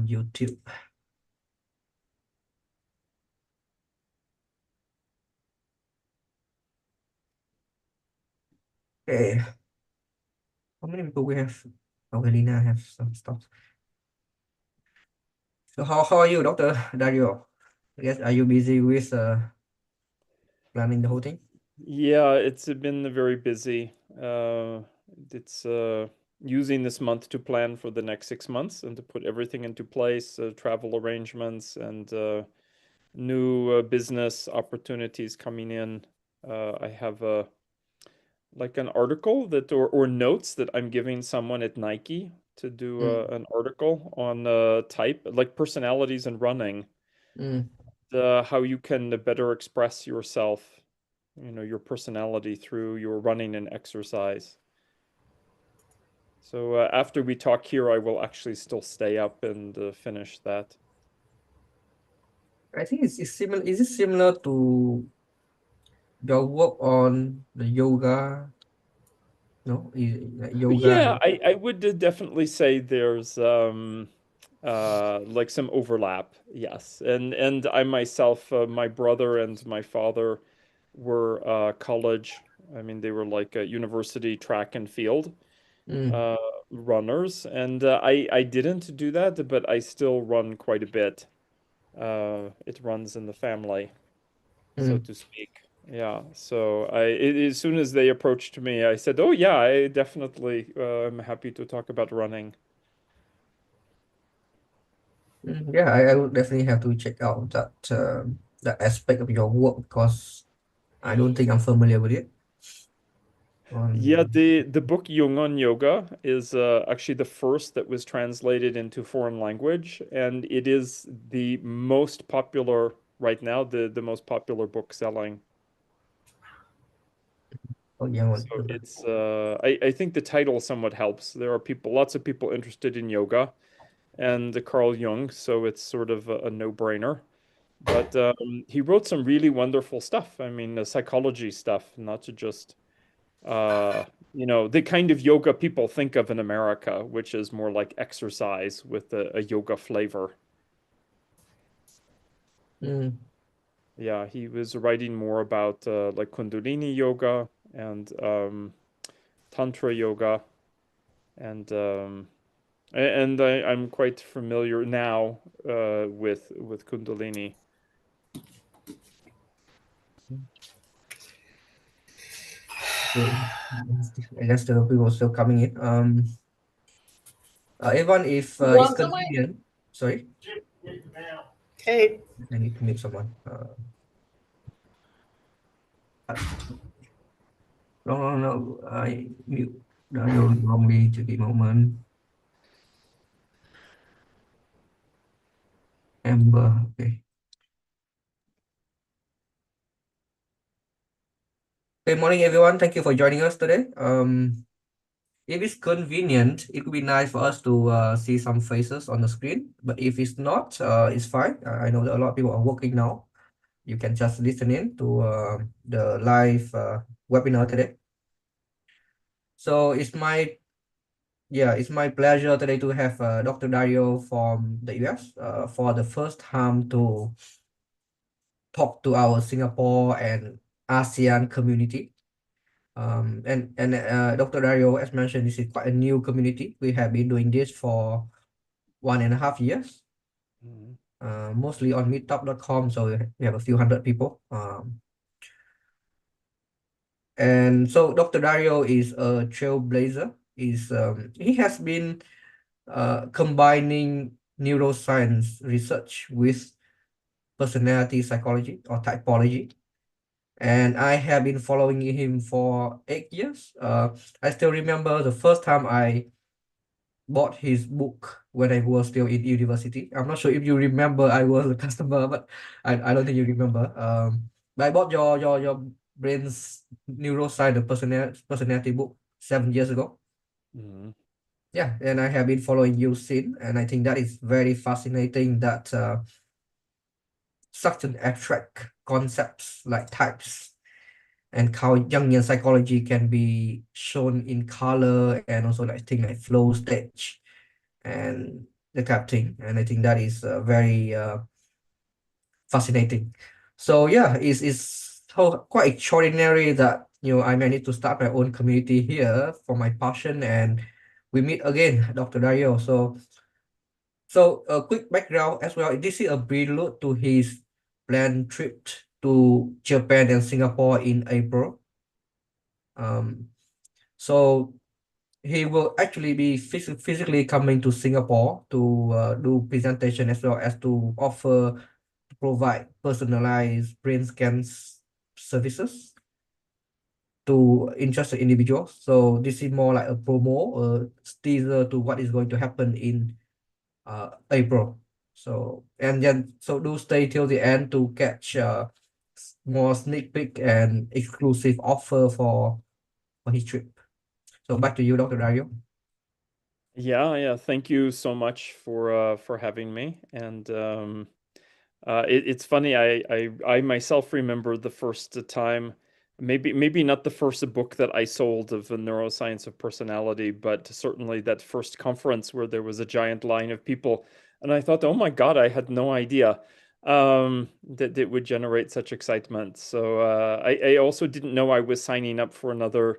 on YouTube. Okay, how many people we have? Okay, Lina have some stuff. So how are you, Dr. Dario? I guess, are you busy with planning the whole thing? Yeah, it's been very busy. It's using this month to plan for the next 6 months and to put everything into place, travel arrangements and new business opportunities coming in. I have like an article that or notes that I'm giving someone at Nike to do Mm, an article on type, like personalities and running, mm. how you can better express yourself, your personality through your running and exercise. So after we talk here, I will actually still stay up and finish that. I think it's similar. Is it similar to your work on the yoga? No, like yoga. Yeah, I would definitely say there's like some overlap, yes. And I myself, my brother and my father were college. I mean, they were like university track and field Mm, uh, runners, and I didn't do that, but I still run quite a bit. It runs in the family, so mm, to speak. Yeah. So as soon as they approached me, I said, "Oh yeah, I definitely am happy to talk about running." Yeah, I would definitely have to check out that aspect of your work because I don't think I'm familiar with it. Yeah, On the book Jung on Yoga is actually the first that was translated into foreign language, and it is the most popular right now, the most popular book selling. oh yeah, So it's I think the title somewhat helps. There are lots of people interested in yoga and Carl Jung, so it's sort of a no-brainer. But he wrote some really wonderful stuff. I mean, psychology stuff, not to just uh, the kind of yoga people think of in America, which is more like exercise with a yoga flavor. mm, Yeah, he was writing more about like Kundalini yoga and Tantra yoga and I'm quite familiar now with Kundalini. okay. I guess the people still coming in. Everyone, if You it's want some? convenient, sorry, Okay. I need to mute someone. No, no, no, I mute Dario wrongly. Just a moment. Amber, okay. Good morning, everyone. Thank you for joining us today. If it's convenient, it would be nice for us to see some faces on the screen. But if it's not, it's fine. I know that a lot of people are working now. You can just listen in to the live webinar today. So it's my pleasure today to have Dr. Dario from the US for the first time to talk to our Singapore and ASEAN community. And Dr. Dario, as mentioned, this is quite a new community. We have been doing this for 1.5 years, Mhm. mostly on meetup.com. So we have a few hundred people. And so Dr. Dario is a trailblazer. He has been combining neuroscience research with personality psychology or typology. And I have been following him for 8 years. I still remember the first time I bought his book when I was still in university. I'm not sure if you remember, I was a customer, but I don't think you remember. But I bought your brain's neuroscience, the personality book 7 years ago. Mhm. Yeah, and I have been following you since, and I think that is very fascinating that such an abstract concepts like types and how Jungian psychology can be shown in color and also like thing like flow stage and the CAP thing, and I think that is very fascinating. So yeah, it's so quite extraordinary that I managed to start my own community here for my passion, and we meet again, Dr. Dario. So a quick background as well. This is a prelude to his planned trip to Japan and Singapore in April. Um, so he will actually be physically coming to Singapore to do presentation as well as to offer to provide personalized brain scans services to interested individuals. So this is more like a promo, a teaser to what is going to happen in April. So and then so do stay till the end to catch more sneak peek and exclusive offer for his trip. So back to you, Dr. Dario. Yeah. Thank you so much for having me. And it's funny. I myself remember the first time, maybe not the first book that I sold of the neuroscience of personality, but certainly that first conference where there was a giant line of people, and I thought, oh my God, I had no idea that it would generate such excitement. So I also didn't know I was signing up for another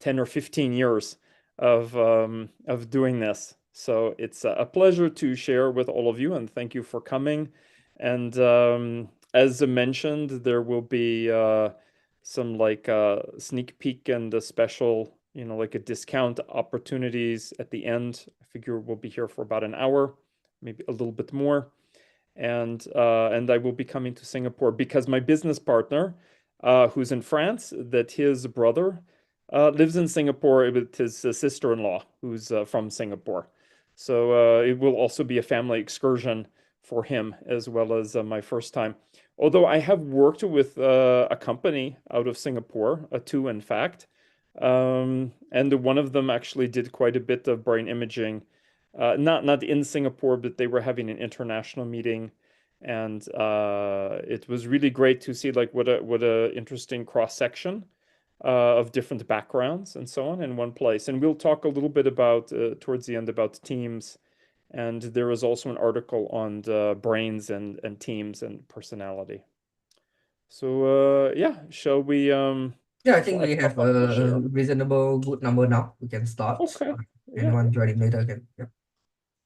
10 or 15 years of doing this. So it's a pleasure to share with all of you, and thank you for coming. And as I mentioned, there will be some like sneak peek and a special, like a discount opportunities at the end. I figure we'll be here for about an hour, maybe a little bit more. And I will be coming to Singapore because my business partner, who's in France, that his brother lives in Singapore with his sister-in-law, who's from Singapore. So it will also be a family excursion for him as well as my first time. Although I have worked with a company out of Singapore, two in fact, and one of them actually did quite a bit of brain imaging, not in Singapore, but they were having an international meeting, and it was really great to see like what a interesting cross section of different backgrounds and so on in one place. And we'll talk a little bit about towards the end about teams. And there is also an article on the brains and teams and personality. So yeah, shall we? Yeah, I Shall think I we pop have up the a share? reasonable good number now. We can start. Okay. Yeah. Anyone joining later can. Yeah.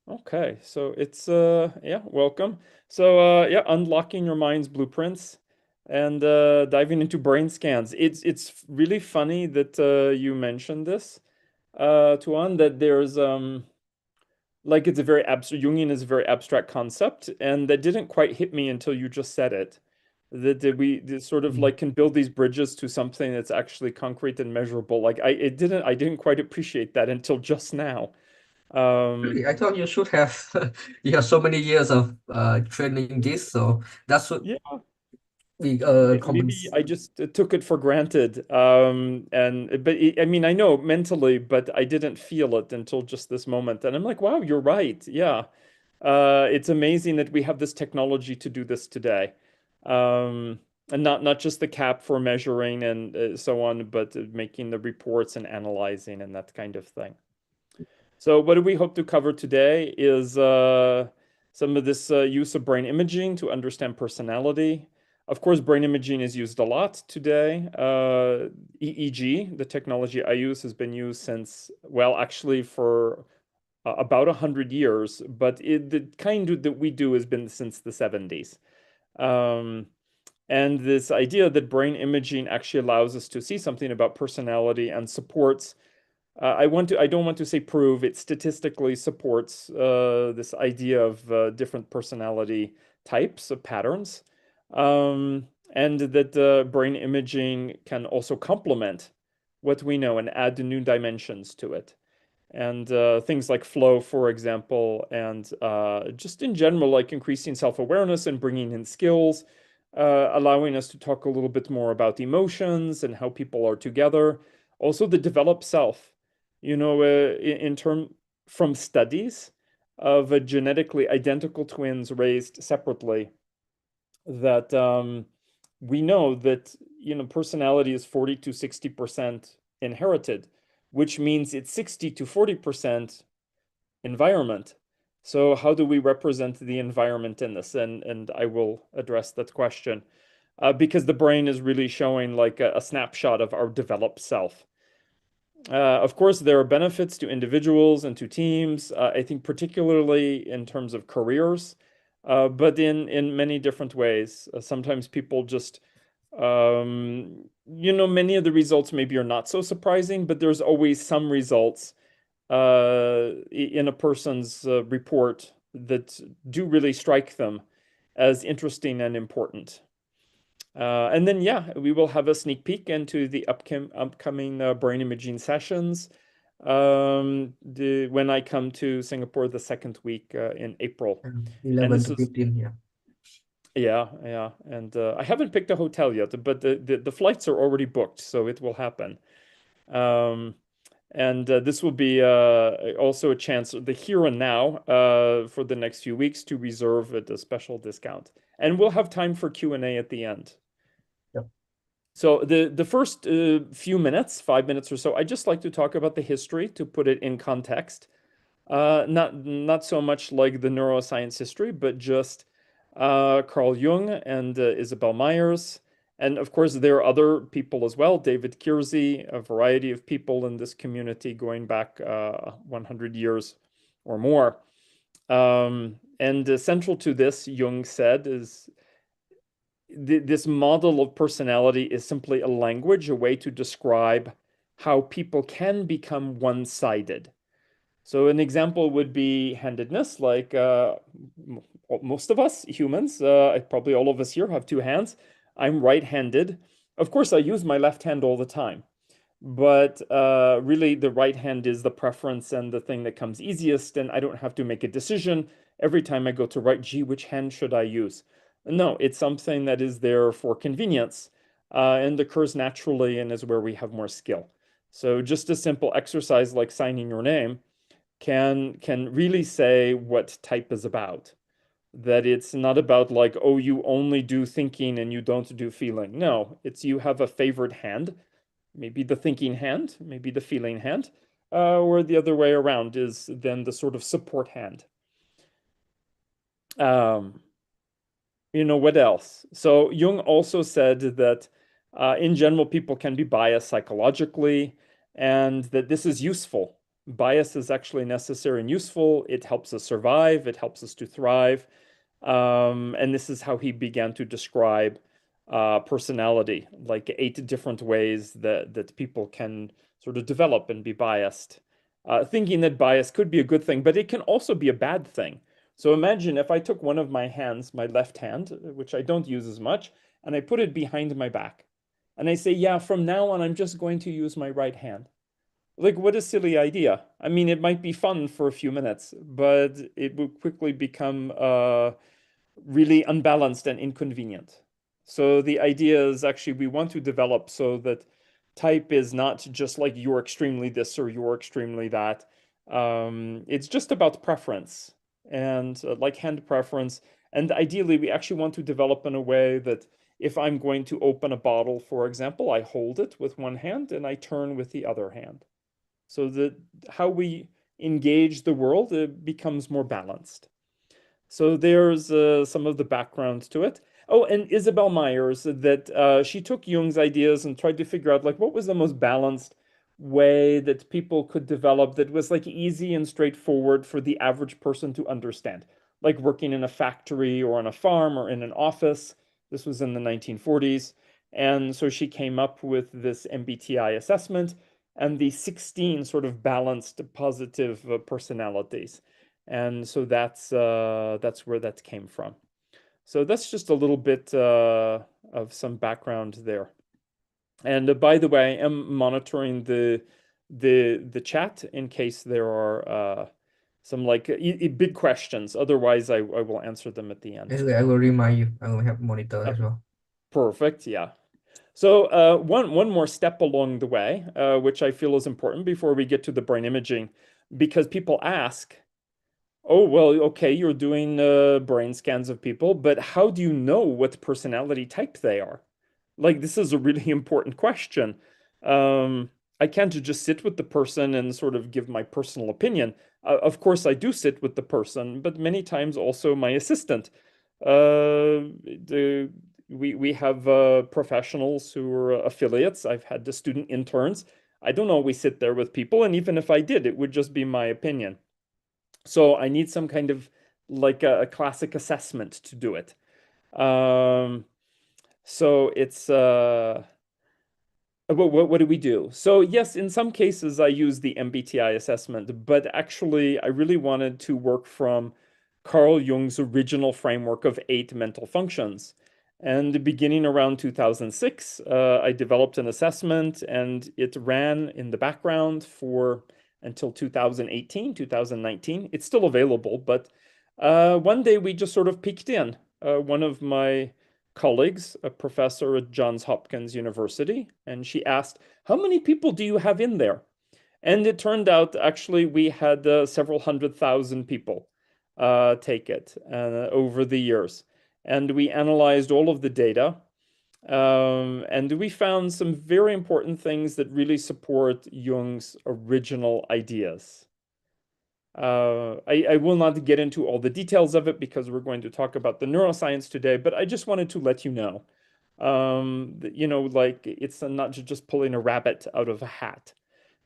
Okay. So it's yeah, welcome. So yeah, unlocking your mind's blueprints and diving into brain scans. It's really funny that you mentioned this, Tuan, that there's like it's a very abstract, Jungian is a very abstract concept, and that didn't quite hit me until you just said it. That we sort of Mm. like can build these bridges to something that's actually concrete and measurable. Like I didn't quite appreciate that until just now. Really, I thought you should have you have so many years of training this, so that should Yeah, be maybe compens. I just took it for granted. And but I mean, I know mentally, but I didn't feel it until just this moment. And I'm like, wow, you're right. Yeah. It's amazing that we have this technology to do this today. And not just the cap for measuring and so on, but making the reports and analyzing and that kind of thing. So what do we hope to cover today is some of this use of brain imaging to understand personality. Of course, brain imaging is used a lot today. EEG, the technology I use, has been used since, well, actually for about 100 years, but the kind that we do has been since the 70s. Um, and this idea that brain imaging actually allows us to see something about personality and supports I don't want to say prove, it statistically supports this idea of different personality types of patterns, and that brain imaging can also complement what we know and add new dimensions to it. And things like flow, for example, and just in general, like increasing self-awareness and bringing in skills, allowing us to talk a little bit more about emotions and how people are together. Also, the developed self, in term from studies of genetically identical twins raised separately, that we know that personality is 40 to 60% inherited, which means it's 60 to 40% environment. So how do we represent the environment in this? And I will address that question because the brain is really showing like a snapshot of our developed self. Of course, there are benefits to individuals and to teams, I think particularly in terms of careers, but in many different ways. Sometimes people just, many of the results maybe are not so surprising, but there's always some results in a person's report that do really strike them as interesting and important. And then, yeah, we will have a sneak peek into the upcoming brain imaging sessions when I come to Singapore the second week in April. And 11 this to is, 15, yeah. yeah. And I haven't picked a hotel yet, but the flights are already booked, so it will happen. And this will be also a chance, the here and now, for the next few weeks to reserve at a special discount. And we'll have time for Q&A at the end. Yep. So the first few minutes, 5 minutes or so, I just like to talk about the history to put it in context. Not so much like the neuroscience history, but just Carl Jung and Isabel Myers. And of course, there are other people as well, David Kiersey, a variety of people in this community going back 100 years or more. And central to this, Jung said, is this model of personality is simply a language, a way to describe how people can become one-sided. So an example would be handedness, like most of us humans, probably all of us here have two hands. I'm right-handed. Of course, I use my left hand all the time. But really, the right hand is the preference and the thing that comes easiest, and I don't have to make a decision every time I go to write, gee, which hand should I use? No, it's something that is there for convenience and occurs naturally and is where we have more skill. So just a simple exercise like signing your name can really say what type is about. That it's not about like, oh, you only do thinking and you don't do feeling. No, it's you have a favorite hand, maybe the thinking hand, maybe the feeling hand, or the other way around is then the sort of support hand. What else? So Jung also said that in general, people can be biased psychologically, and that this is useful. Bias is actually necessary and useful. It helps us survive. It helps us to thrive. And this is how he began to describe personality, like 8 different ways that people can sort of develop and be biased. Thinking that bias could be a good thing, but it can also be a bad thing. So imagine if I took one of my hands, my left hand, which I don't use as much, and I put it behind my back. And I say, yeah, from now on, I'm just going to use my right hand. Like, what a silly idea. I mean, it might be fun for a few minutes, but it will quickly become really unbalanced and inconvenient. So the idea is actually we want to develop so that type is not just like you're extremely this or you're extremely that. It's just about preference and like hand preference. And ideally, we actually want to develop in a way that if I'm going to open a bottle, for example, I hold it with one hand and I turn with the other hand. So that how we engage the world becomes more balanced. So there's some of the background to it. Oh, and Isabel Myers, that she took Jung's ideas and tried to figure out like what was the most balanced way that people could develop that was like easy and straightforward for the average person to understand, like working in a factory or on a farm or in an office. This was in the 1940s. And so she came up with this MBTI assessment and the 16 sort of balanced positive personalities. And so that's where that came from. So that's just a little bit of some background there. And by the way, I am monitoring the chat in case there are some like big questions. Otherwise, I will answer them at the end. Basically, I will remind you. I will have monitor as well. Perfect. Yeah. So one more step along the way, which I feel is important before we get to the brain imaging, because people ask, oh, well, okay, you're doing brain scans of people, but how do you know what personality type they are? Like, this is a really important question. I can't just sit with the person and sort of give my personal opinion. Of course, I do sit with the person, but many times also my assistant. We have professionals who are affiliates. I've had the student interns. I don't always sit there with people, and even if I did, it would just be my opinion. So I need some kind of like a classic assessment to do it. So it's what do we do? So yes, in some cases I use the MBTI assessment, but actually I really wanted to work from Carl Jung's original framework of 8 mental functions. And beginning around 2006, I developed an assessment and it ran in the background for until 2018, 2019. It's still available, but one day we just sort of peeked in. One of my colleagues, a professor at Johns Hopkins University, and she asked, "How many people do you have in there?" And it turned out actually we had several 100,000 people take it over the years. And we analyzed all of the data. And we found some very important things that really support Jung's original ideas. I will not get into all the details of it because we're going to talk about the neuroscience today, but I just wanted to let you know, like it's not just pulling a rabbit out of a hat.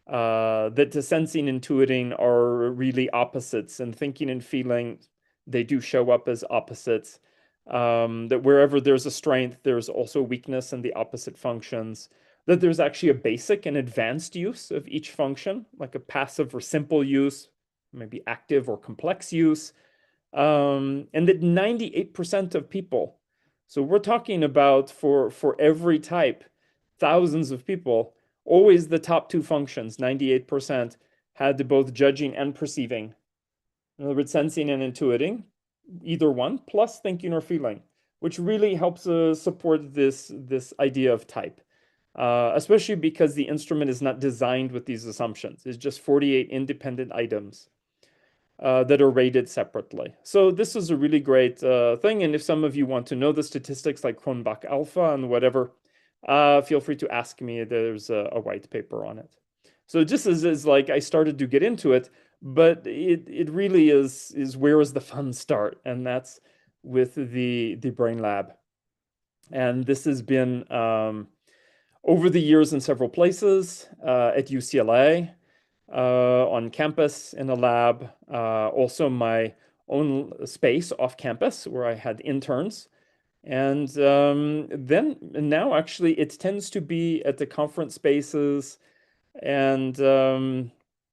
That the sensing and intuiting are really opposites, and thinking and feeling, they do show up as opposites. That wherever there's a strength, there's also weakness in the opposite functions. That there's actually a basic and advanced use of each function, like a passive or simple use, maybe active or complex use, and that 98% of people, so we're talking about for every type, thousands of people, always the top two functions, 98%, had both judging and perceiving. In other words, sensing and intuiting, either one, plus thinking or feeling, which really helps support this idea of type. Especially because the instrument is not designed with these assumptions. It's just 48 independent items that are rated separately. So this is a really great thing. And if some of you want to know the statistics like Cronbach alpha and whatever, feel free to ask me. There's a white paper on it. So just as like I started to get into it, but it really is where is the fun start? And that's with the Brain Lab. And this has been over the years in several places, at UCLA, on campus in a lab, also my own space off campus where I had interns. And then now actually it tends to be at the conference spaces. And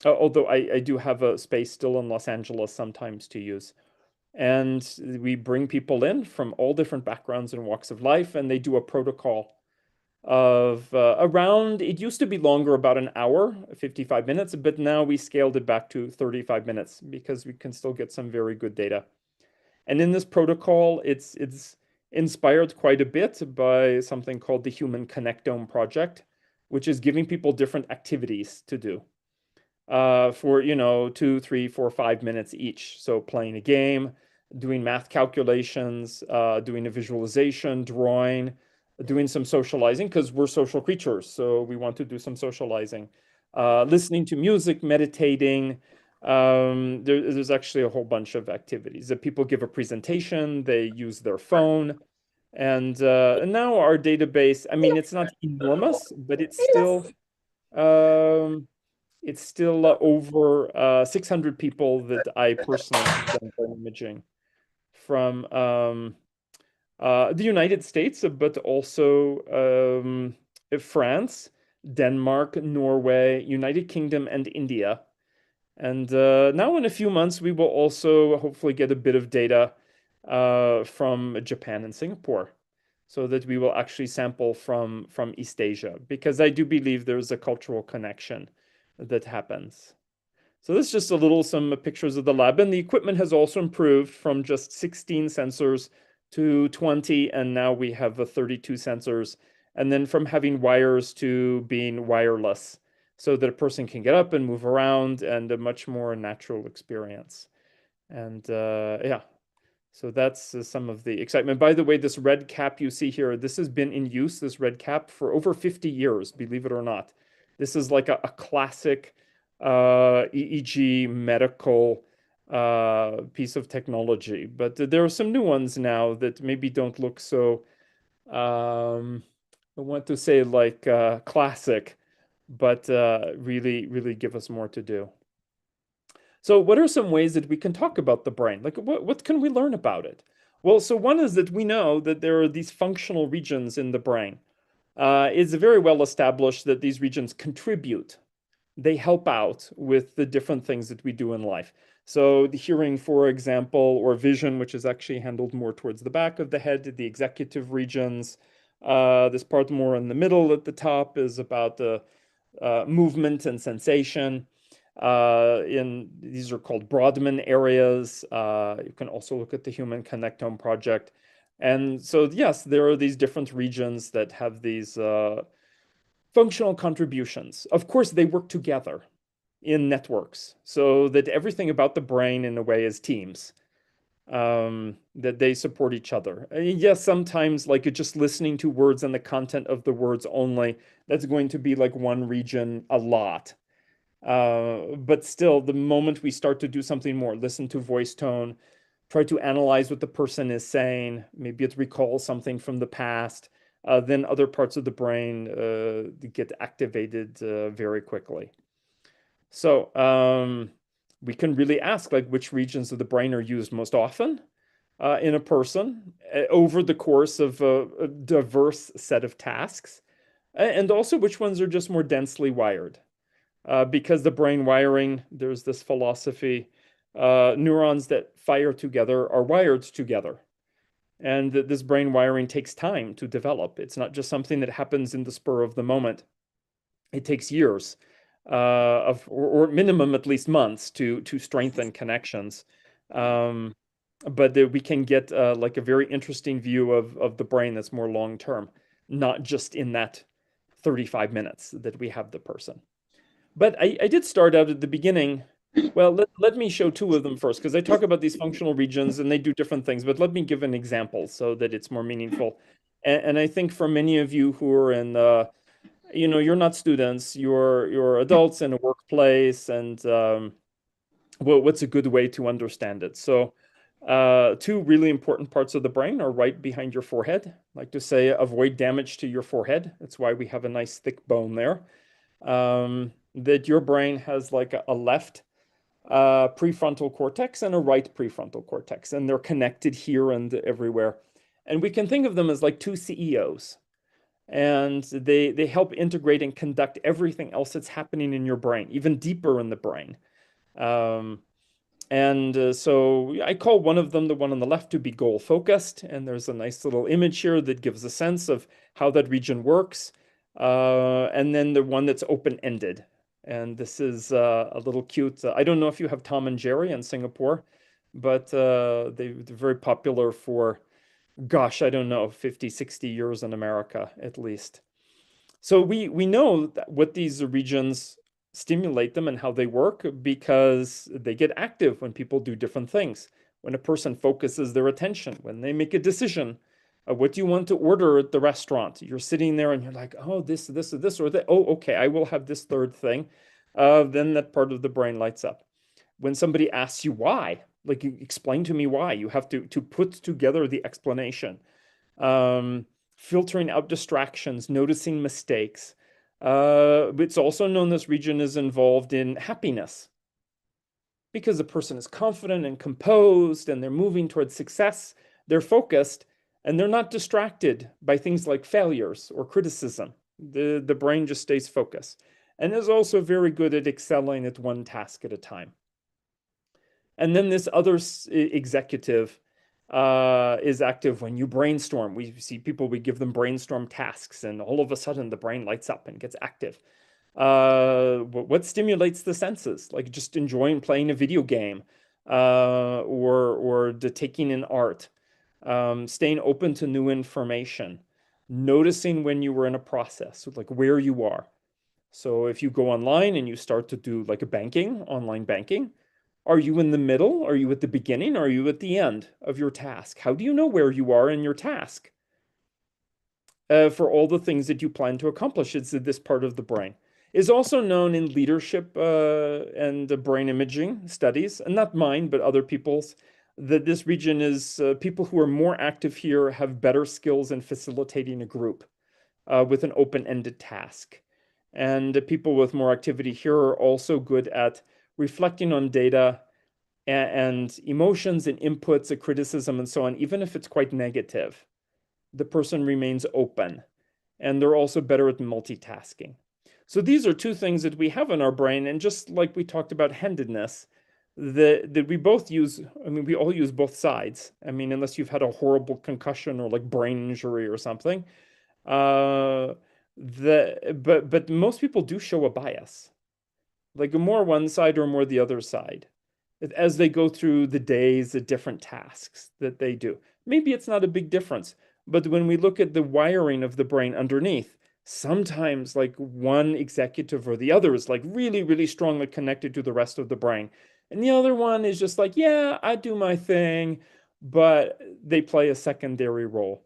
although I do have a space still in Los Angeles sometimes to use. And we bring people in from all different backgrounds and walks of life, and they do a protocol of around, it used to be longer, about an hour, 55 minutes, but now we scaled it back to 35 minutes because we can still get some very good data. And in this protocol, it's inspired quite a bit by something called the Human Connectome Project, which is giving people different activities to do for, 2, 3, 4, 5 minutes each. So playing a game, doing math calculations, doing a visualization, drawing, doing some socializing, because we're social creatures, so we want to do some socializing, listening to music, meditating. There's actually a whole bunch of activities that people give a presentation, they use their phone. And now our database, I mean, it's not enormous, but it's still over 600 people that I personally have done brain imaging from the United States, but also France, Denmark, Norway, United Kingdom, and India. And now in a few months, we will also hopefully get a bit of data from Japan and Singapore, so that we will actually sample from East Asia, because I do believe there's a cultural connection that happens. So this is just some pictures of the lab, and the equipment has also improved from just 16 sensors to 20, and now we have 32 sensors, and then from having wires to being wireless, so that a person can get up and move around, and a much more natural experience. And yeah, so that's some of the excitement. By the way, this red cap you see here, this has been in use, this red cap, for over 50 years, believe it or not. This is like a classic EEG medical piece of technology. But there are some new ones now that maybe don't look so, I want to say like classic, but really, really give us more to do. So what are some ways that we can talk about the brain? Like what can we learn about it? Well, so one is that we know that there are these functional regions in the brain. It's very well established that these regions contribute. They help out with the different things that we do in life. So the hearing, for example, or vision, which is actually handled more towards the back of the head, the executive regions. This part more in the middle at the top is about the movement and sensation. These are called Brodmann areas. You can also look at the Human Connectome Project. And so, yes, there are these different regions that have these functional contributions. Of course, they work together in networks so that everything about the brain, in a way, is teams, that they support each other. Yes, sometimes like just listening to words and the content of the words only, that's going to be like one region a lot. But still, the moment we start to do something more, listen to voice tone, try to analyze what the person is saying, maybe it recalls something from the past, then other parts of the brain get activated very quickly. So we can really ask like which regions of the brain are used most often in a person over the course of a diverse set of tasks, and also which ones are just more densely wired. Because the brain wiring, there's this philosophy, neurons that fire together are wired together. And that this brain wiring takes time to develop. It's not just something that happens in the spur of the moment. It takes years or minimum at least months to strengthen connections. But we can get like a very interesting view of the brain that's more long term, not just in that 35 minutes that we have the person. But I did start out at the beginning. Well, let me show two of them first, because I talk about these functional regions and they do different things, but let me give an example so that it's more meaningful. And I think for many of you who are in, you're not students, you're adults in a workplace, and what's a good way to understand it? So two really important parts of the brain are right behind your forehead. I like to say avoid damage to your forehead. That's why we have a nice thick bone there. That your brain has like a left prefrontal cortex and a right prefrontal cortex, and they're connected here and everywhere. And we can think of them as like two CEOs, and they help integrate and conduct everything else that's happening in your brain, even deeper in the brain. So I call one of them, the one on the left, to be goal focused. And there's a nice little image here that gives a sense of how that region works. And then the one that's open-ended. And this is a little cute. I don't know if you have Tom and Jerry in Singapore, but they're very popular for, gosh, I don't know, 50, 60 years in America, at least. So we know that what these regions stimulate them and how they work because they get active when people do different things. When a person focuses their attention, when they make a decision, what do you want to order at the restaurant? You're sitting there and you're like, oh, this, or that. Oh, okay, I will have this third thing. Then that part of the brain lights up. When somebody asks you why, like explain to me why, you have to put together the explanation. Filtering out distractions, noticing mistakes. It's also known this region is involved in happiness because the person is confident and composed and they're moving towards success. They're focused and they're not distracted by things like failures or criticism. The brain just stays focused and is also very good at excelling at one task at a time. And then this other executive is active when you brainstorm. We see people, we give them brainstorm tasks, and all of a sudden the brain lights up and gets active. What stimulates the senses? Like just enjoying playing a video game, or taking in art, staying open to new information, noticing when you were in a process, like where you are. So if you go online and you start to do like a online banking, are you in the middle? Are you at the beginning? Are you at the end of your task? How do you know where you are in your task? For all the things that you plan to accomplish, it's this part of the brain. is also known in leadership and brain imaging studies, and not mine, but other people's, that this region is people who are more active here have better skills in facilitating a group with an open-ended task. And people with more activity here are also good at reflecting on data and emotions and inputs, a criticism, and so on, even if it's quite negative. The person remains open, and they're also better at multitasking. So these are two things that we have in our brain, and just like we talked about handedness, that we both use, I mean, we all use both sides. I mean, unless you've had a horrible concussion or like brain injury or something. But most people do show a bias, like more one side or more the other side, as they go through the days, the different tasks that they do. Maybe it's not a big difference, but when we look at the wiring of the brain underneath, sometimes like one executive or the other is like really, really strongly connected to the rest of the brain. And the other one is just like, yeah, I do my thing, but they play a secondary role.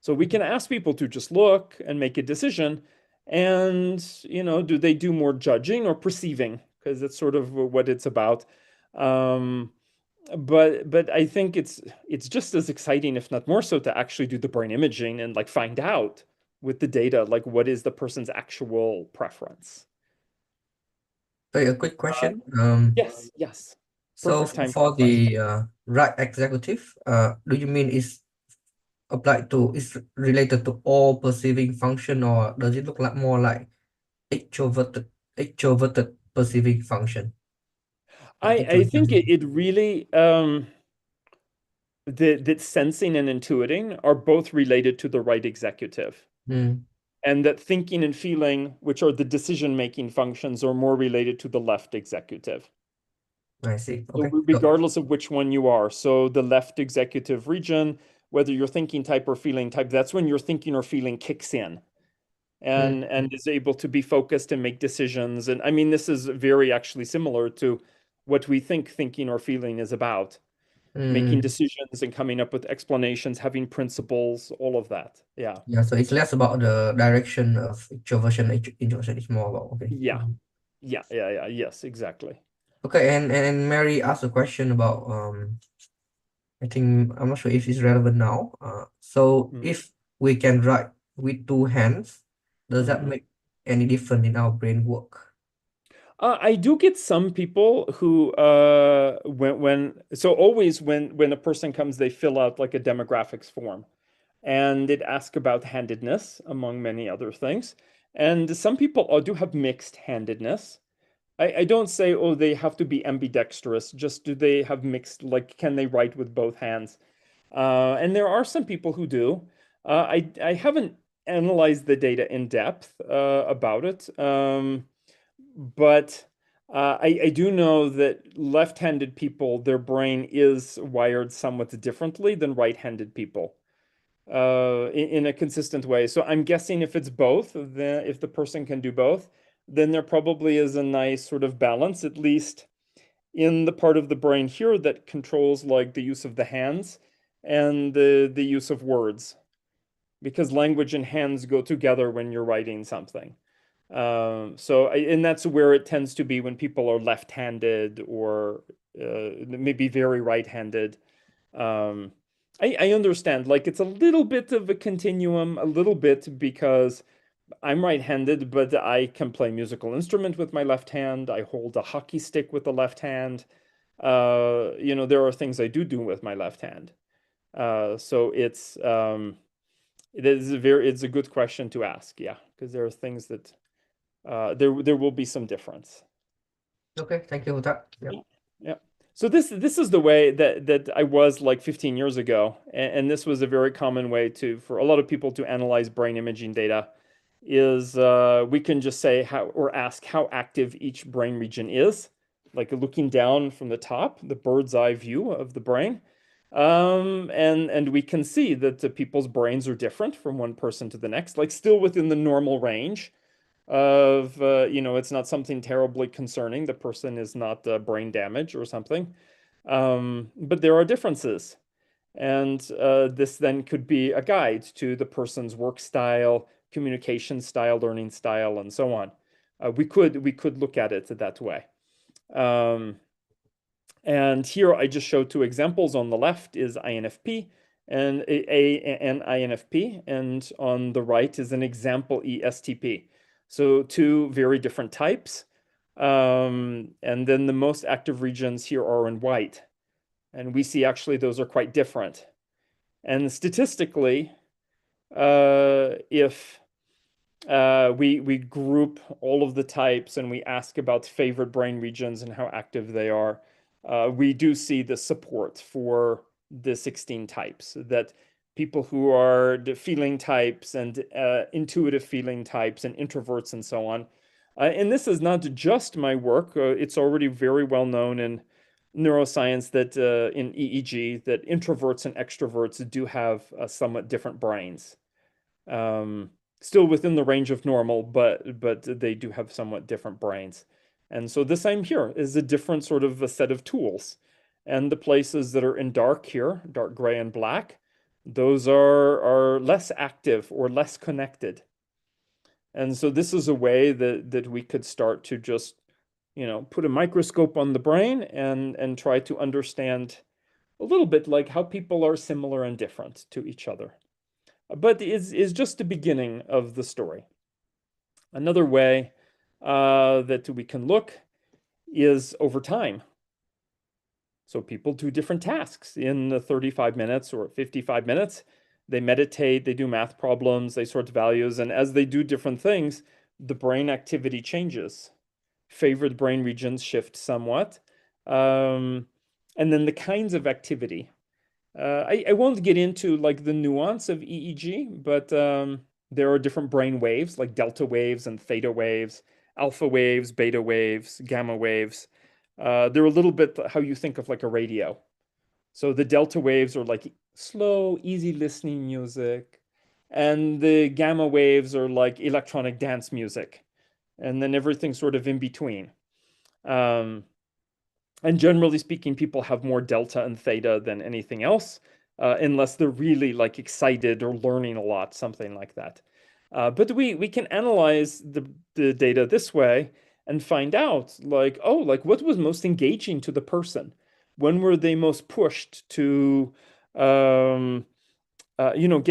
So we can ask people to just look and make a decision. And, do they do more judging or perceiving? Because that's sort of what it's about. Um, but I think it's just as exciting, if not more so, to actually do the brain imaging and like find out with the data, like what is the person's actual preference. So a quick question. Yes. So Perfect time for for a question. the right executive, do you mean is related to all perceiving function, or does it look like more like extroverted perceiving function? I think it really that sensing and intuiting are both related to the right executive. Mm, And that thinking and feeling, which are the decision-making functions, are more related to the left executive. I see. So Okay. regardless of which one you are, so the left executive region, whether you're thinking type or feeling type, that's when your thinking or feeling kicks in Mm, and is able to be focused and make decisions. And I mean, this is very actually similar to what we think thinking or feeling is about. Making mm, decisions and coming up with explanations, having principles, all of that. Yeah. yeah, so it's less about the direction of extroversion, introversion. It's more about, okay. Yeah. Yeah. Yes, exactly. Okay, and Mary asked a question about I think I'm not sure if it's relevant now. So Mm. if we can write with two hands, does that Mhm. make any difference in our brain work? I do get some people who when so always when a person comes, they fill out like a demographics form, and it asks about handedness among many other things. And some people do have mixed handedness. I don't say, oh, they have to be ambidextrous, just do they have mixed, like, can they write with both hands? And there are some people who do. I haven't analyzed the data in depth about it, but I do know that left-handed people, their brain is wired somewhat differently than right-handed people in a consistent way. So I'm guessing if it's both, then if the person can do both, then there probably is a nice sort of balance, at least in the part of the brain here that controls like the use of the hands and the use of words, because language and hands go together when you're writing something. And that's where it tends to be when people are left-handed or maybe very right-handed. Um, I understand, like it's a little bit of a continuum, a little bit, because I'm right-handed, but I can play musical instrument with my left hand. I hold a hockey stick with the left hand. There are things I do with my left hand. So it's a good question to ask, yeah, because there are things that there will be some difference. Okay, thank you for that. Yeah. Yeah. So this is the way that I was like 15 years ago, and this was a very common way for a lot of people to analyze brain imaging data. Is we can just say how or ask how active each brain region is, like looking down from the top, the bird's eye view of the brain. And we can see that the people's brains are different from one person to the next, like still within the normal range of it's not something terribly concerning. The person is not brain damage or something, but there are differences, and this then could be a guide to the person's work style, communication style, learning style, and so on. We could look at it that way. And here I just show two examples. On the left is INFP and an INFP, and on the right is an example ESTP. So two very different types. And then the most active regions here are in white. And we see actually those are quite different. And statistically, if we group all of the types and we ask about favorite brain regions and how active they are, we do see the support for the 16 types, that people who are the feeling types and intuitive feeling types and introverts and so on. And this is not just my work. It's already very well known in neuroscience that in EEG that introverts and extroverts do have somewhat different brains. Still within the range of normal, but they do have somewhat different brains. And so the same here is a different sort of a set of tools. And the places that are in dark here, dark gray and black, those are less active or less connected. And so this is a way that we could start to just, put a microscope on the brain and try to understand a little bit like how people are similar and different to each other. But is just the beginning of the story. Another way that we can look is over time. So people do different tasks in 35 minutes or 55 minutes. They meditate, they do math problems, they sort values, and as they do different things, the brain activity changes. Favorite brain regions shift somewhat. And then the kinds of activity. I won't get into like the nuance of EEG, but there are different brain waves like delta waves and theta waves, alpha waves, beta waves, gamma waves. They're a little bit how you think of like a radio. So the delta waves are like slow, easy listening music, and the gamma waves are like electronic dance music, and then everything sort of in between. And generally speaking, people have more delta and theta than anything else, unless they're really like excited or learning a lot, something like that. But we can analyze the data this way and find out like, oh, like what was most engaging to the person? When were they most pushed to, get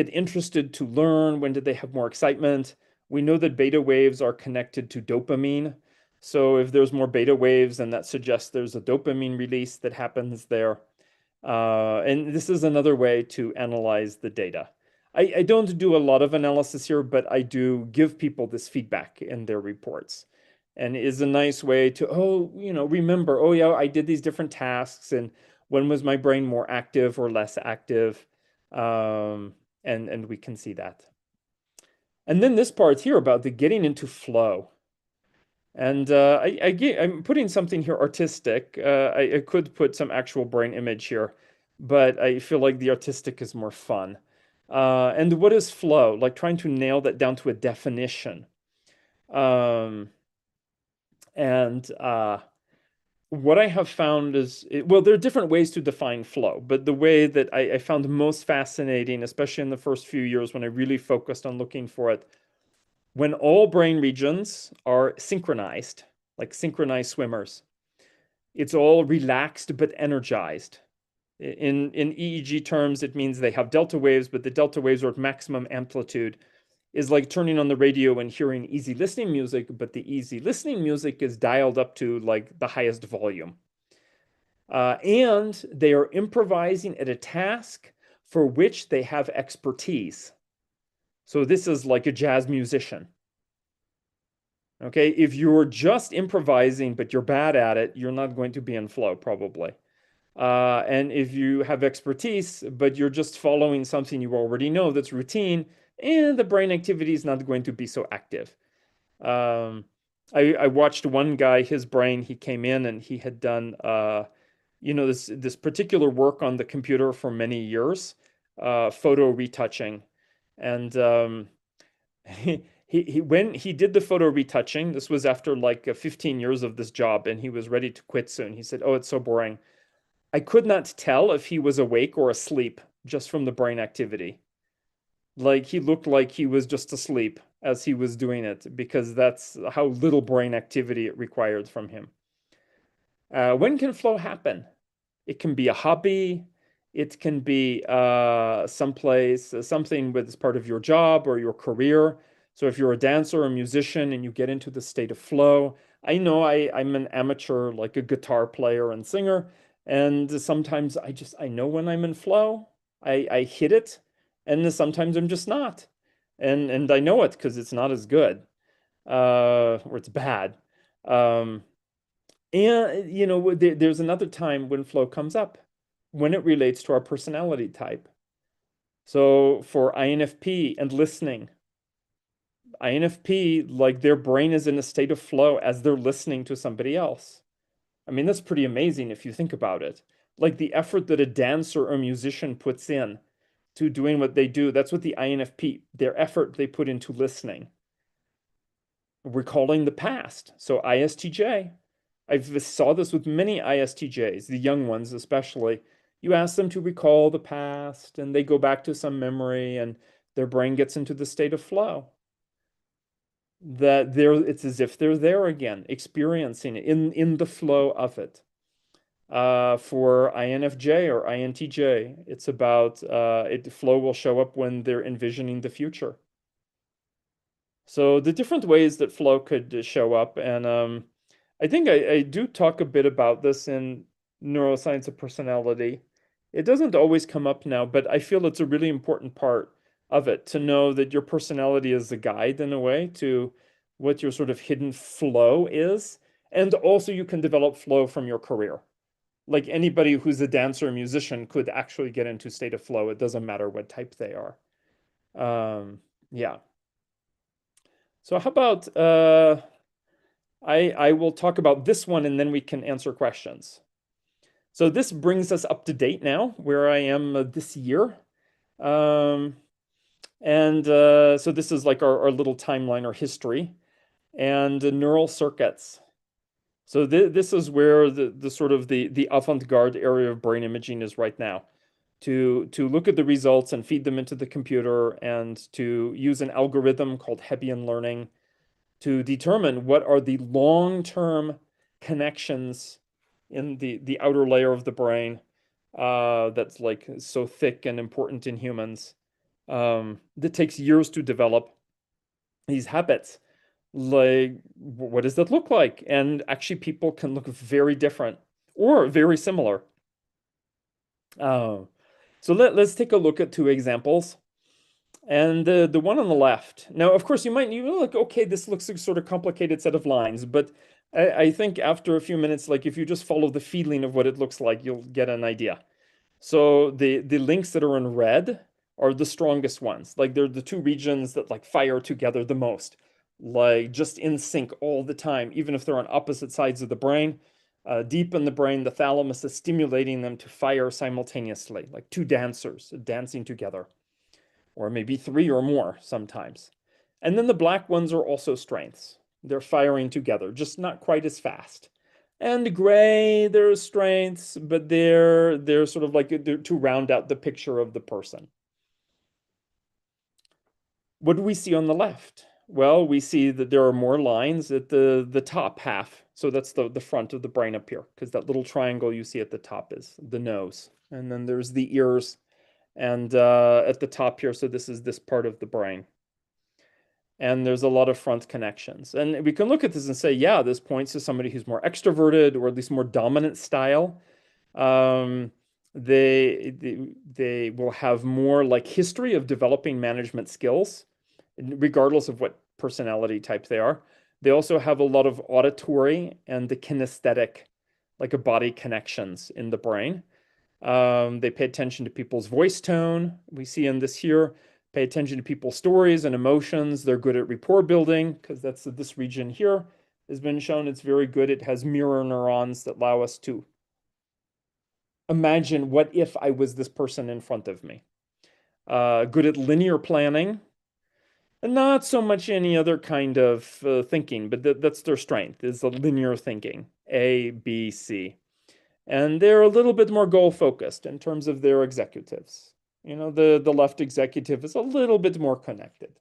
interested to learn? When did they have more excitement? We know that beta waves are connected to dopamine. So if there's more beta waves, then that suggests there's a dopamine release that happens there. And this is another way to analyze the data. I don't do a lot of analysis here, but I do give people this feedback in their reports. And it is a nice way to, remember, oh yeah, I did these different tasks, and when was my brain more active or less active? And we can see that. And then this part here about the getting into flow. And I'm putting something here artistic. I could put some actual brain image here, but I feel like the artistic is more fun. And what is flow? Like trying to nail that down to a definition. What I have found is, well, there are different ways to define flow, but the way that I found most fascinating, especially in the first few years when I really focused on looking for it, when all brain regions are synchronized, like synchronized swimmers, it's all relaxed but energized. In EEG terms, it means they have delta waves, but the delta waves are at maximum amplitude. Is like turning on the radio and hearing easy listening music, but the easy listening music is dialed up to like the highest volume. And they are improvising at a task for which they have expertise. So this is like a jazz musician. Okay, if you're just improvising, but you're bad at it, you're not going to be in flow probably. And if you have expertise, but you're just following something you already know that's routine, and the brain activity is not going to be so active. I watched one guy, his brain, he came in and he had done, this particular work on the computer for many years, photo retouching. And when he did the photo retouching, this was after like 15 years of this job, and he was ready to quit soon. He said, "Oh, it's so boring." I could not tell if he was awake or asleep just from the brain activity. Like he looked like he was just asleep. as he was doing it, because that's how little brain activity it required from him. When can flow happen? It can be a hobby. It can be someplace, something that's part of your job or your career. So if you're a dancer or a musician and you get into the state of flow, I know I'm an amateur, like a guitar player and singer, and sometimes I know when I'm in flow. I hit it, and sometimes I'm just not, and I know it because it's not as good, or it's bad. And there's another time when flow comes up, when it relates to our personality type. So for INFP and listening, INFP, like their brain is in a state of flow as they're listening to somebody else. I mean, that's pretty amazing if you think about it. Like the effort that a dancer or musician puts in to doing what they do, that's what the INFP, their effort they put into listening. Recalling the past. So ISTJ. I saw this with many ISTJs, the young ones especially. You ask them to recall the past and they go back to some memory and their brain gets into the state of flow. It's as if they're there again, experiencing it in the flow of it. For INFJ or INTJ, it's about flow will show up when they're envisioning the future. So the different ways that flow could show up, and I think I do talk a bit about this in neuroscience of personality. It doesn't always come up now, but I feel it's a really important part of it to know that your personality is a guide in a way to what your sort of hidden flow is. And also you can develop flow from your career. Like anybody who's a dancer or musician could actually get into state of flow. It doesn't matter what type they are. Yeah. So how about I will talk about this one and then we can answer questions. So this brings us up to date now, where I am this year. So this is like our little timeline or history and neural circuits. So this is where the sort of the avant-garde area of brain imaging is right now. To look at the results and feed them into the computer and to use an algorithm called Hebbian learning to determine what are the long-term connections in the outer layer of the brain that's like so thick and important in humans. That takes years to develop these habits. Like, what does that look like? And actually, people can look very different or very similar. So let's take a look at two examples. And the one on the left. Now, of course, you look, okay, this looks like a sort of complicated set of lines, but I think after a few minutes, like if you just follow the feeling of what it looks like, you'll get an idea. So the links that are in red are the strongest ones. Like they're the two regions that like fire together the most, like just in sync all the time, even if they're on opposite sides of the brain. Deep in the brain, the thalamus is stimulating them to fire simultaneously, like two dancers dancing together, or maybe three or more sometimes. And then the black ones are also strengths. They're firing together, just not quite as fast. And gray, they're strengths, but they're sort of like to round out the picture of the person. What do we see on the left? Well, we see that there are more lines at the top half. So that's the front of the brain up here, because that little triangle you see at the top is the nose. And then there's the ears and at the top here, so this is this part of the brain. And there's a lot of front connections. And we can look at this and say, yeah, this points to somebody who's more extroverted or at least more dominant style. They will have more like history of developing management skills, regardless of what personality type they are. They also have a lot of auditory and the kinesthetic, like a body connections in the brain. They pay attention to people's voice tone. We see in this here, pay attention to people's stories and emotions. They're good at rapport building because that's this region here has been shown it's very good. It has mirror neurons that allow us to imagine what if I was this person in front of me. Good at linear planning. And not so much any other kind of thinking, but that's their strength, is the linear thinking, A, B, C. And they're a little bit more goal-focused in terms of their executives. You know, the left executive is a little bit more connected.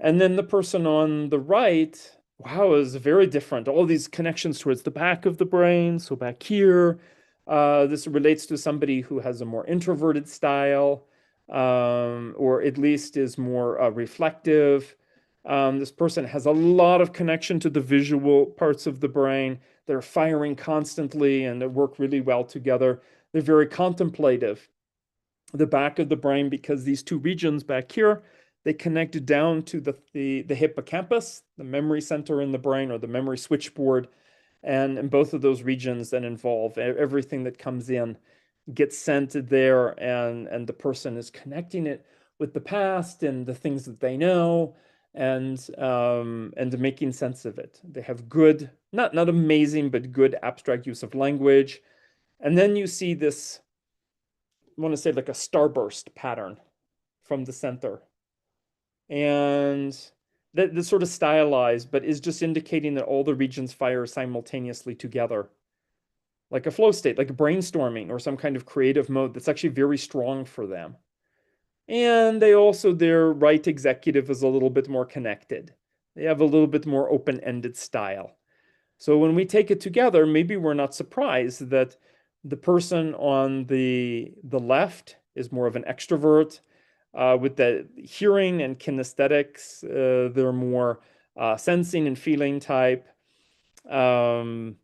And then the person on the right, wow, is very different. All these connections towards the back of the brain, so back here. This relates to somebody who has a more introverted style, or at least is more reflective. This person has a lot of connection to the visual parts of the brain. They're firing constantly and they work really well together. They're very contemplative. The back of the brain, because these two regions back here, they connect down to the hippocampus, the memory center in the brain, or the memory switchboard. And both of those regions then involve everything that comes in gets sent there, and the person is connecting it with the past and the things that they know, and making sense of it. They have good, not amazing, but good abstract use of language. And then you see this, I want to say like a starburst pattern from the center. And that's sort of stylized, but is just indicating that all the regions fire simultaneously together. Like a flow state, like a brainstorming or some kind of creative mode that's actually very strong for them. And they also, their right executive is a little bit more connected. They have a little bit more open-ended style. So when we take it together, maybe we're not surprised that the person on the left is more of an extrovert. With the hearing and kinesthetics, they're more sensing and feeling type. And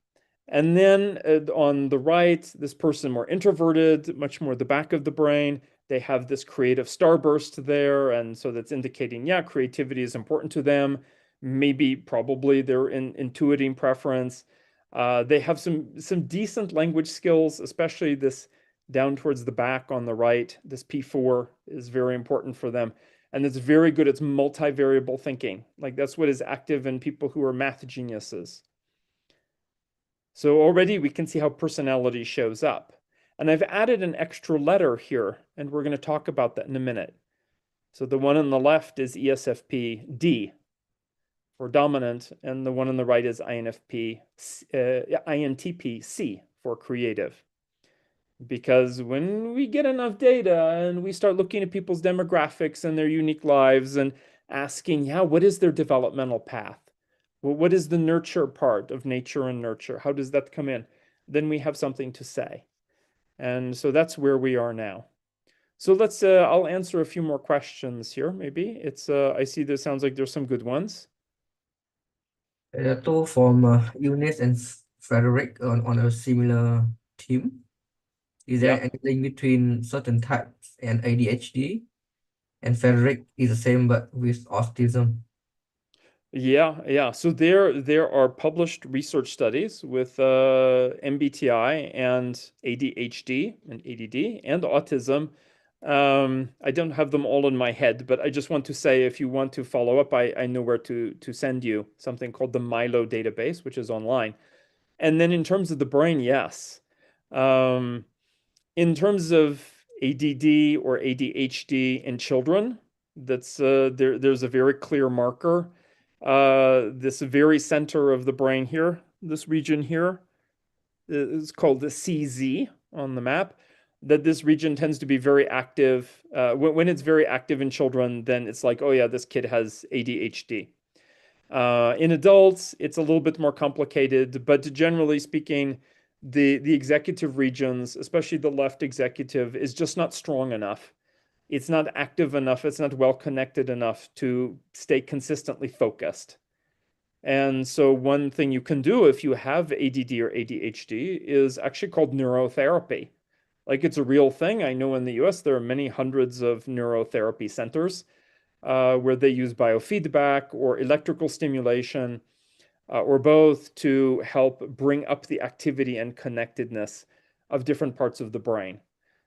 then on the right, this person more introverted, much more the back of the brain. They have this creative starburst there, and so that's indicating, yeah, creativity is important to them. Maybe, probably, their intuiting preference. They have some decent language skills, especially this down towards the back on the right. This P4 is very important for them, and it's very good at multivariable thinking. Like that's what is active in people who are math geniuses. So already we can see how personality shows up. And I've added an extra letter here, and we're going to talk about that in a minute. So the one on the left is ESFP D for dominant, and the one on the right is INTP C for creative. Because when we get enough data and we start looking at people's demographics and their unique lives and asking, yeah, what is their developmental path? Well, what is the nurture part of nature and nurture? How does that come in? Then we have something to say. And so that's where we are now. So let's, I'll answer a few more questions here, maybe. It's, I see there sounds like there's some good ones. There are two from Eunice and Frederick on a similar theme. Is there Yeah. any link between certain types and ADHD? And Frederick is the same but with autism. Yeah. So there are published research studies with MBTI and ADHD and ADD and autism. I don't have them all in my head, but I just want to say, if you want to follow up, I know where to send you something called the Milo database, which is online. And then in terms of the brain, yes. In terms of ADD or ADHD in children, that's there's a very clear marker. This very center of the brain here, this region here, is called the CZ on the map. That this region tends to be very active. When it's very active in children, then it's like, oh yeah, this kid has ADHD. In adults, it's a little bit more complicated, but generally speaking, the executive regions, especially the left executive, is just not strong enough. It's not active enough. It's not well connected enough to stay consistently focused. And so one thing you can do if you have ADD or ADHD is actually called neurotherapy. Like, it's a real thing. I know in the US there are many hundreds of neurotherapy centers where they use biofeedback or electrical stimulation or both to help bring up the activity and connectedness of different parts of the brain.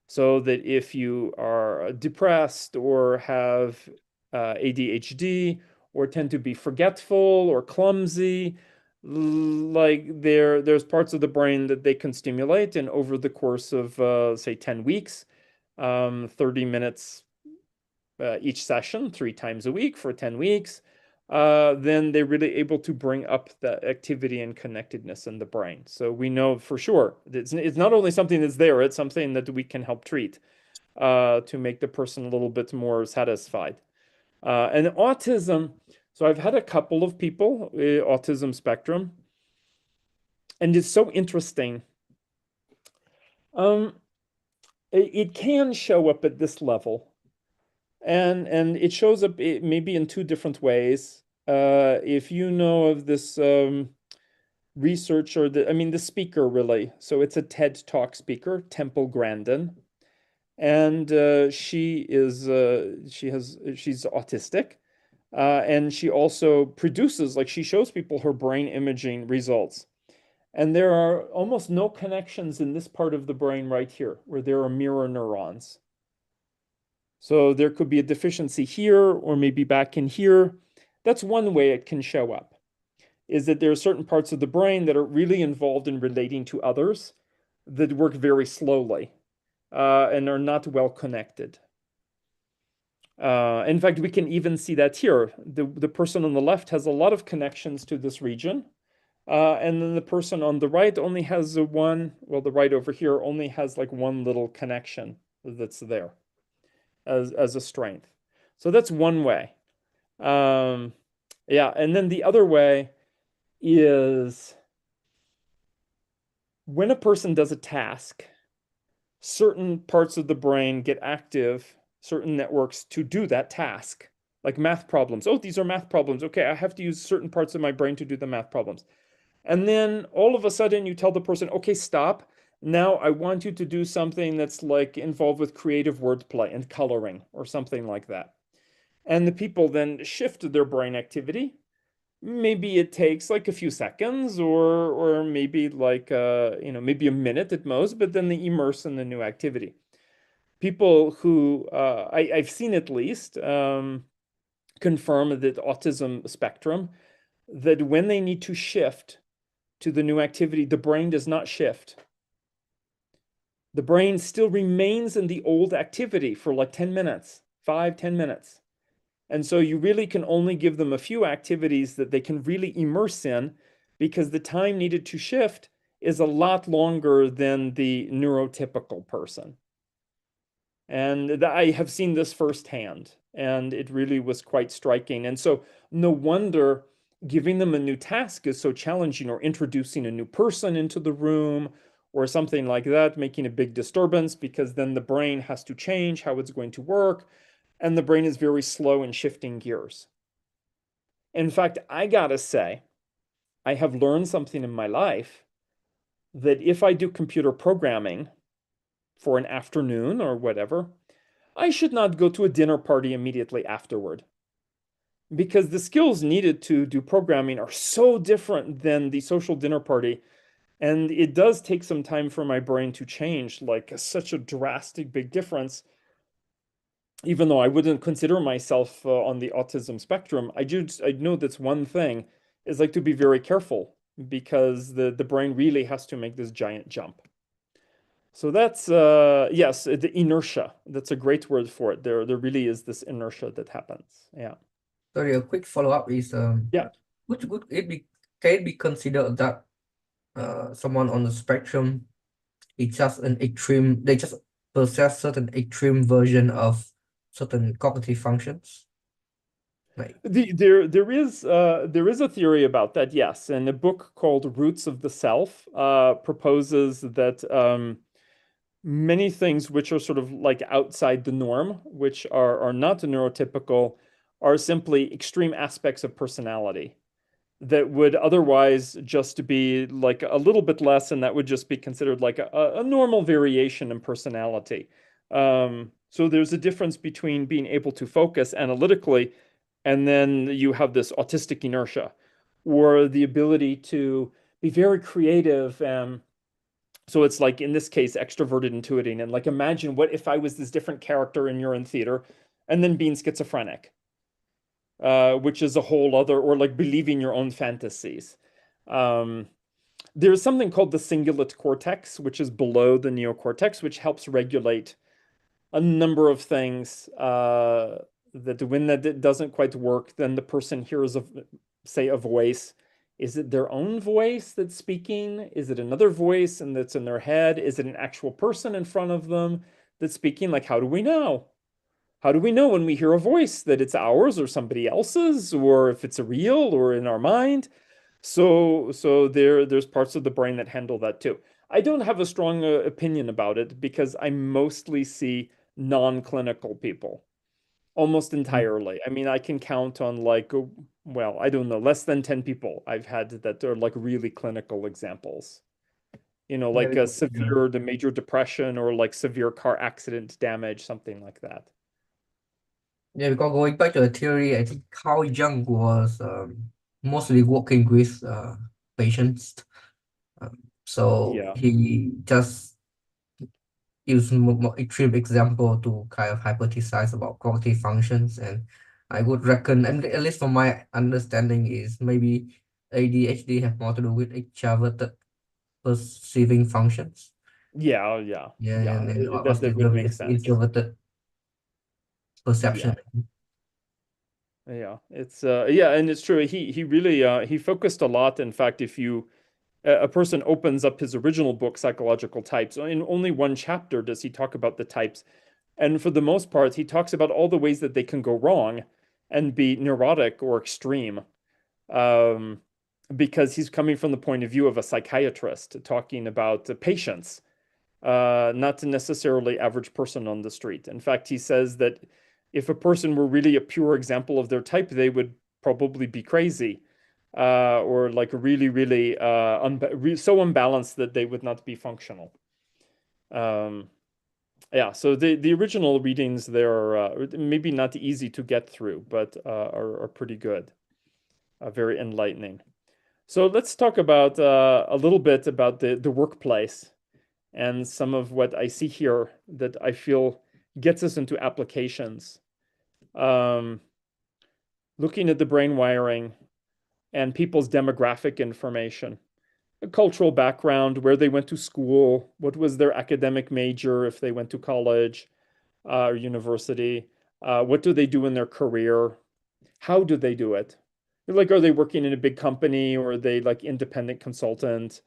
So that if you are depressed or have ADHD or tend to be forgetful or clumsy, like there's parts of the brain that they can stimulate, and over the course of say 10 weeks, 30 minutes each session 3 times a week for 10 weeks, then they're really able to bring up the activity and connectedness in the brain. So we know for sure it's not only something that's there, it's something that we can help treat to make the person a little bit more satisfied. And autism, so I've had a couple of people, autism spectrum, and it's so interesting. Um, it can show up at this level, and it shows up maybe in two different ways. If you know of this researcher, the speaker really, so it's a TED Talk speaker, Temple Grandin, and she's autistic, and she also produces, like, she shows people her brain imaging results. And there are almost no connections in this part of the brain right here, where there are mirror neurons. So there could be a deficiency here, or maybe back in here. That's one way it can show up, is that there are certain parts of the brain that are really involved in relating to others that work very slowly, and are not well connected. In fact, we can even see that here. The person on the left has a lot of connections to this region. And then the person on the right only has one, well, the right over here only has like one little connection that's there as a strength. So that's one way. Yeah, and then the other way is when a person does a task, certain parts of the brain get active, certain networks to do that task, like math problems. Oh, these are math problems. Okay, I have to use certain parts of my brain to do the math problems. And then all of a sudden you tell the person, okay, stop. Now I want you to do something that's like involved with creative wordplay and coloring or something like that. And the people then shift their brain activity. Maybe it takes like a few seconds, or maybe like maybe a minute at most, but then they immerse in the new activity. People who I've seen at least confirm that autism spectrum, that when they need to shift to the new activity, the brain does not shift. The brain still remains in the old activity for like 10 minutes, 5-10 minutes. And so you really can only give them a few activities that they can really immerse in, because the time needed to shift is a lot longer than the neurotypical person. And I have seen this firsthand, and it really was quite striking. And so no wonder giving them a new task is so challenging, or introducing a new person into the room or something like that, making a big disturbance, because then the brain has to change how it's going to work, and the brain is very slow in shifting gears. In fact, I gotta say, I have learned something in my life that if I do computer programming for an afternoon or whatever, I should not go to a dinner party immediately afterward, because the skills needed to do programming are so different than the social dinner party. And it does take some time for my brain to change, like such a drastic big difference. Even though I wouldn't consider myself on the autism spectrum, I know that's one thing, is like to be very careful, because the brain really has to make this giant jump. So that's yes, the inertia. That's a great word for it. There really is this inertia that happens. Yeah. Sorry, a quick follow-up is Yeah. would it be can it be considered that someone on the spectrum is just an extreme, they just possess certain extreme version of certain cognitive functions? Like, There is a theory about that, yes. And a book called Roots of the Self proposes that many things which are sort of like outside the norm, which are not neurotypical, are simply extreme aspects of personality that would otherwise just be like a little bit less, and that would just be considered like a normal variation in personality. So there's a difference between being able to focus analytically, and then you have this autistic inertia, or the ability to be very creative. So it's like, in this case, extroverted intuiting. And like, imagine what if I was this different character in Neuron Theater, and then being schizophrenic, which is a whole other, or like believing your own fantasies. There's something called the cingulate cortex, which is below the neocortex, which helps regulate a number of things, that when that doesn't quite work, then the person hears, say, a voice. Is it their own voice that's speaking? Is it another voice and that's in their head? Is it an actual person in front of them that's speaking? Like, how do we know? How do we know when we hear a voice that it's ours or somebody else's, or if it's a real or in our mind? So there's parts of the brain that handle that too. I don't have a strong opinion about it because I mostly see non-clinical people almost entirely. I mean, I can count on like, well, I don't know, less than 10 people I've had that are like really clinical examples. You know, Yeah, like a yeah. severe, the major depression or like severe car accident damage, something like that. Yeah, because going back to the theory, I think Carl Jung was mostly working with patients. So Yeah. he just used more extreme example to kind of hypothesize about cognitive functions. And I would reckon, and at least from my understanding, is maybe ADHD have more to do with extroverted perceiving functions. Yeah, yeah, Yeah, yeah. and That that would autism make is sense. introverted perception. Yeah. Yeah, it's yeah, and it's true. He really he focused a lot. In fact, if you a person opens up his original book, Psychological Types, in only one chapter does he talk about the types. And for the most part, he talks about all the ways that they can go wrong and be neurotic or extreme. Um, because he's coming from the point of view of a psychiatrist talking about patients, not necessarily average person on the street. In fact, he says that if a person were really a pure example of their type, they would probably be crazy, or like really, really so unbalanced that they would not be functional. Um, yeah, so the original readings there are maybe not easy to get through, but are pretty good, very enlightening. So let's talk about a little bit about the workplace and some of what I see here that I feel gets us into applications. Um, Looking at the brain wiring and people's demographic information, a cultural background, where they went to school, what was their academic major if they went to college or university, what do they do in their career, how do they do it? Like, are they working in a big company or are they like independent consultant?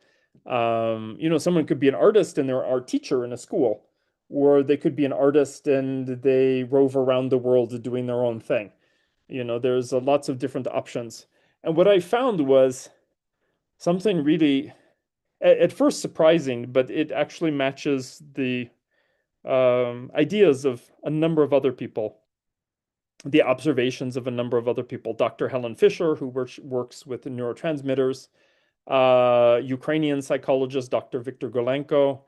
You know, someone could be an artist and they're an art teacher in a school, or they could be an artist and they rove around the world doing their own thing. You know, there's lots of different options. And what I found was something really, at first surprising, but it actually matches the ideas of a number of other people, the observations of a number of other people. Dr. Helen Fisher, who works with neurotransmitters, Ukrainian psychologist Dr. Viktor Golenko,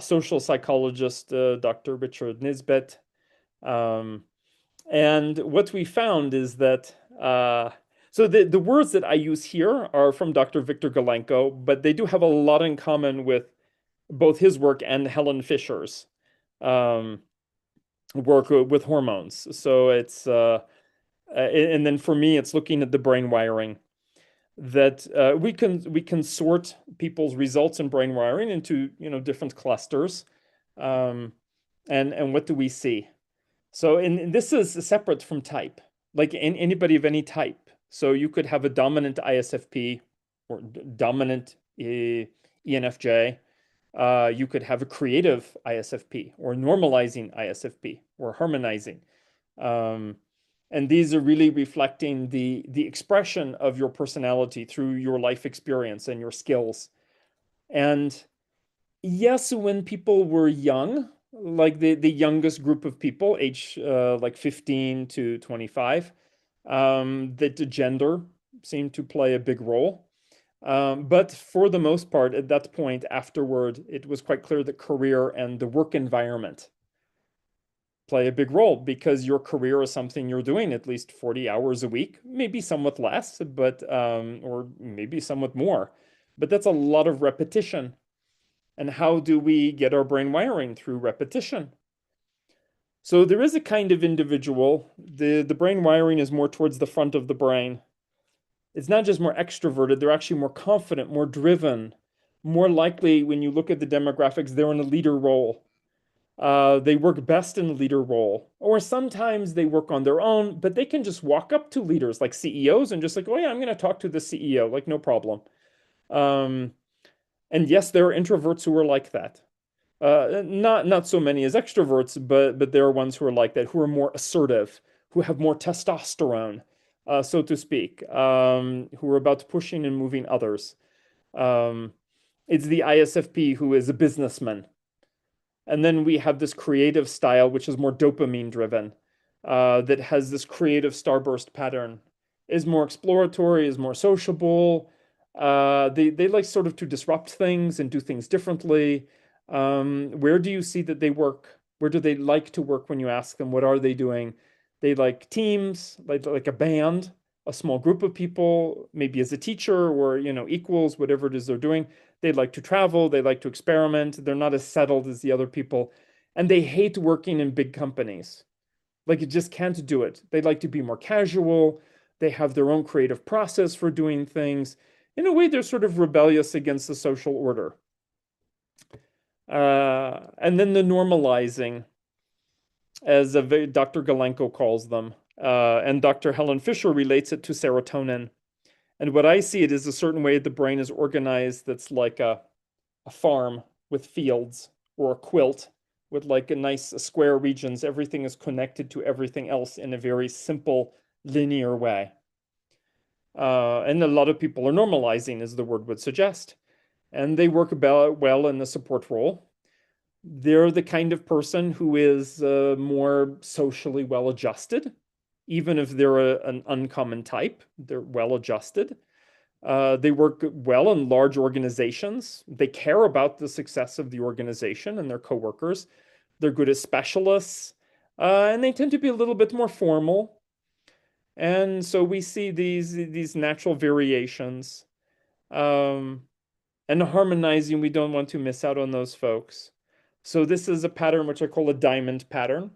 social psychologist Dr. Richard Nisbet. Um, and what we found is that so the words that I use here are from Dr. Viktor Golenko, but they do have a lot in common with both his work and Helen Fisher's work with hormones. So it's and then for me, it's looking at the brain wiring that we can sort people's results in brain wiring into different clusters, um, and what do we see? So and this is separate from type, like anybody of any type. So you could have a dominant ISFP or dominant ENFJ. You could have a creative ISFP or normalizing ISFP or harmonizing. Um, and these are really reflecting the expression of your personality through your life experience and your skills. And yes, when people were young, like the youngest group of people, age like 15 to 25, that the gender seemed to play a big role. But for the most part, at that point afterward, it was quite clear that career and the work environment play a big role because your career is something you're doing at least 40 hours a week, maybe somewhat less, but or maybe somewhat more. But that's a lot of repetition. And how do we get our brain wiring? Through repetition. So there is a kind of individual, the brain wiring is more towards the front of the brain. It's not just more extroverted, they're actually more confident, more driven, more likely when you look at the demographics, they're in a leader role. They work best in the leader role, or sometimes they work on their own, but they can just walk up to leaders like CEOs and just like, oh yeah, I'm going to talk to the CEO, like no problem. Um, and yes, there are introverts who are like that. Not so many as extroverts, but there are ones who are like that, who are more assertive, who have more testosterone, so to speak, who are about pushing and moving others. Um, it's the ISFP who is a businessman. And then we have this creative style, which is more dopamine driven, that has this creative starburst pattern, is more exploratory, is more sociable. They like sort of to disrupt things and do things differently. Where do you see that they work? Where do they like to work when you ask them, what are they doing? They like teams, like a band, a small group of people, maybe as a teacher or, equals, whatever it is they're doing. They like to travel, they like to experiment, they're not as settled as the other people, and they hate working in big companies. Like, you just can't do it. They like to be more casual, they have their own creative process for doing things. In a way, they're sort of rebellious against the social order. And then the normalizing, as Dr. Galenko calls them, and Dr. Helen Fisher relates it to serotonin. And what I see it is a certain way the brain is organized that's like a farm with fields, or a quilt with like a nice square regions. Everything is connected to everything else in a very simple, linear way. And a lot of people are normalizing, as the word would suggest. And they work well in the support role. They're the kind of person who is more socially well adjusted. Even if they're an uncommon type, they're well adjusted. They work well in large organizations. They care about the success of the organization and their coworkers. They're good as specialists, and they tend to be a little bit more formal. And so we see these natural variations. And harmonizing, we don't want to miss out on those folks. So this is a pattern which I call a diamond pattern.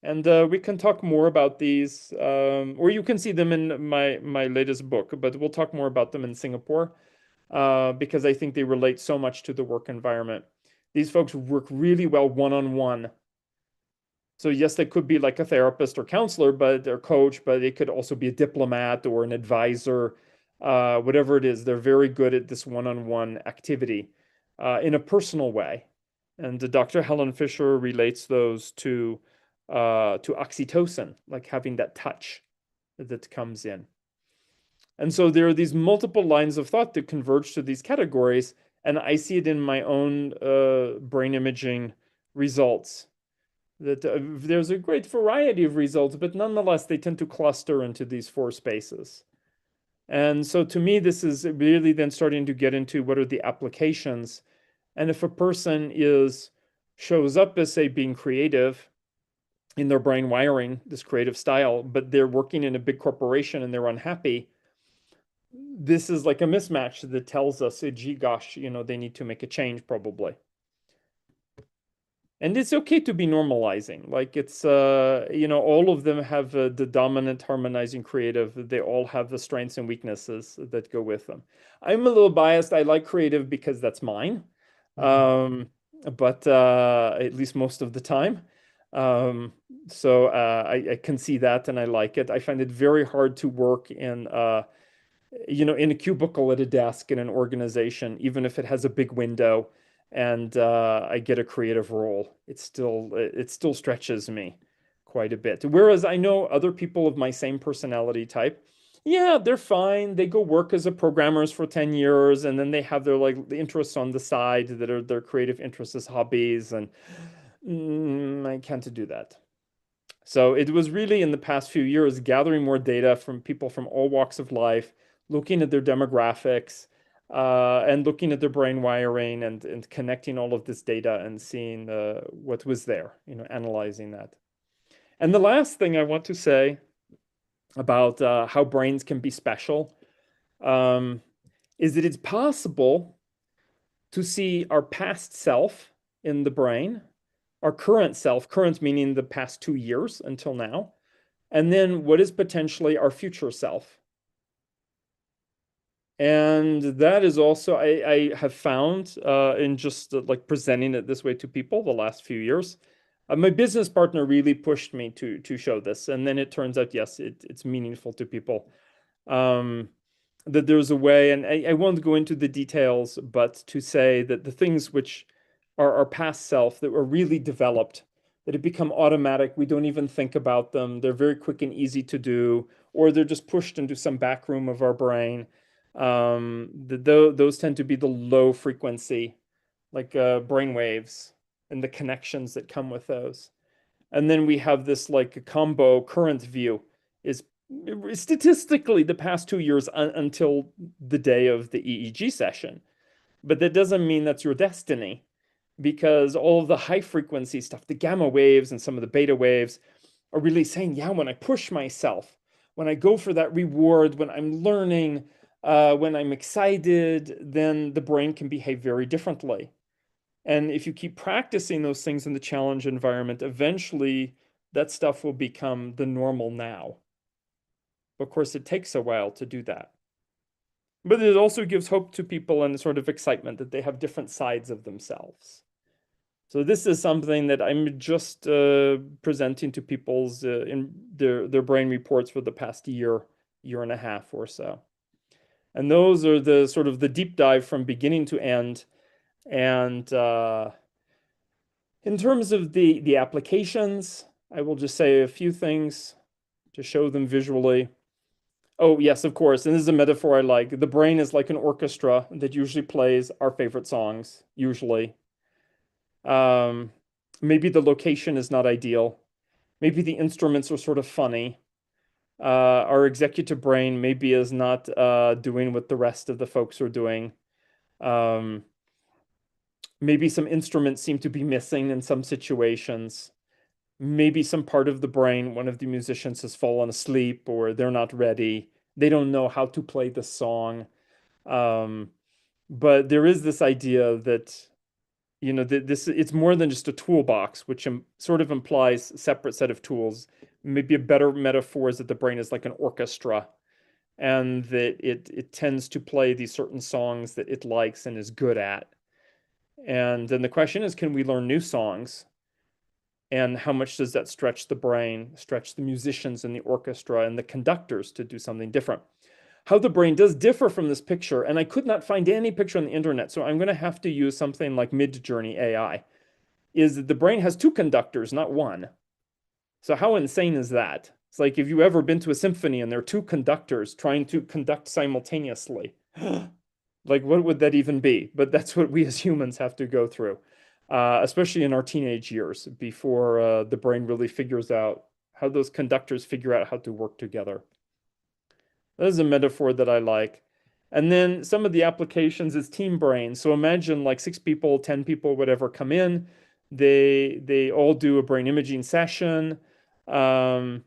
And we can talk more about these, or you can see them in my latest book, but we'll talk more about them in Singapore, because I think they relate so much to the work environment. These folks work really well one-on-one. So yes, they could be like a therapist or counselor, but they're coach, but they could also be a diplomat or an advisor, whatever it is. They're very good at this one-on-one activity in a personal way. And Dr. Helen Fisher relates those to oxytocin, like having that touch that comes in. And so there are these multiple lines of thought that converge to these categories, and I see it in my own brain imaging results. That there's a great variety of results, but nonetheless, they tend to cluster into these four spaces. And so to me, this is really then starting to get into what are the applications. And if a person shows up as, say, being creative in their brain wiring, this creative style, but they're working in a big corporation and they're unhappy, this is like a mismatch that tells us, gee, gosh, they need to make a change probably. And it's okay to be normalizing. Like, it's, all of them have the dominant harmonizing creative. They all have the strengths and weaknesses that go with them. I'm a little biased. I like creative because that's mine. But at least most of the time. So I can see that and I like it. I find it very hard to work in a cubicle at a desk in an organization, even if it has a big window and I get a creative role. It still stretches me quite a bit. Whereas I know other people of my same personality type, yeah, they're fine. They go work as a programmers for 10 years, and then they have their like the interests on the side that are their creative interests as hobbies, and I can't do that. So it was really in the past few years gathering more data from people from all walks of life, looking at their demographics, and looking at their brain wiring and connecting all of this data and seeing what was there, analyzing that. And the last thing I want to say about how brains can be special is that it's possible to see our past self in the brain, our current self, current meaning the past 2 years until now, and then what is potentially our future self. And that is also, I have found in just like presenting it this way to people the last few years. My business partner really pushed me to show this. And then it turns out, yes, it's meaningful to people. That there's a way, and I won't go into the details, but to say that the things which our past self that were really developed, that have become automatic. We don't even think about them. They're very quick and easy to do, or they're just pushed into some back room of our brain. Those tend to be the low frequency, like brain waves and the connections that come with those. And then we have this like combo current view is statistically the past 2 years until the day of the EEG session. But that doesn't mean that's your destiny, because all of the high frequency stuff, the gamma waves and some of the beta waves, are really saying, yeah, when I push myself, when I go for that reward, when I'm learning, when I'm excited, then the brain can behave very differently. And if you keep practicing those things in the challenge environment, eventually that stuff will become the normal now. Of course, it takes a while to do that. But it also gives hope to people and sort of excitement that they have different sides of themselves. So this is something that I'm just presenting to people's in their brain reports for the past year and a half or so. And those are the sort of the deep dive from beginning to end. And in terms of the applications, I will just say a few things to show them visually. Oh, yes, of course. And this is a metaphor I like. The brain is like an orchestra that usually plays our favorite songs, usually. Maybe the location is not ideal. Maybe the instruments are sort of funny. Our executive brain maybe is not doing what the rest of the folks are doing. Maybe some instruments seem to be missing in some situations. Maybe some part of the brain, one of the musicians has fallen asleep, or they're not ready. They don't know how to play the song. But there is this idea that, you know, it's more than just a toolbox, which sort of implies a separate set of tools. Maybe a better metaphor is that the brain is like an orchestra, and that it tends to play these certain songs that it likes and is good at. And then the question is, can we learn new songs? And how much does that stretch the brain, stretch the musicians in the orchestra and the conductors to do something different? How the brain does differ from this picture, and I could not find any picture on the internet, so I'm going to have to use something like Midjourney AI, is that the brain has two conductors, not one. So how insane is that? It's like, if you ever been to a symphony and there are two conductors trying to conduct simultaneously, like what would that even be? But that's what we as humans have to go through, especially in our teenage years, before the brain really figures out how those conductors figure out how to work together. That is a metaphor that I like. And then some of the applications is team brain. So imagine like 6 people, 10 people, whatever, come in. They all do a brain imaging session. And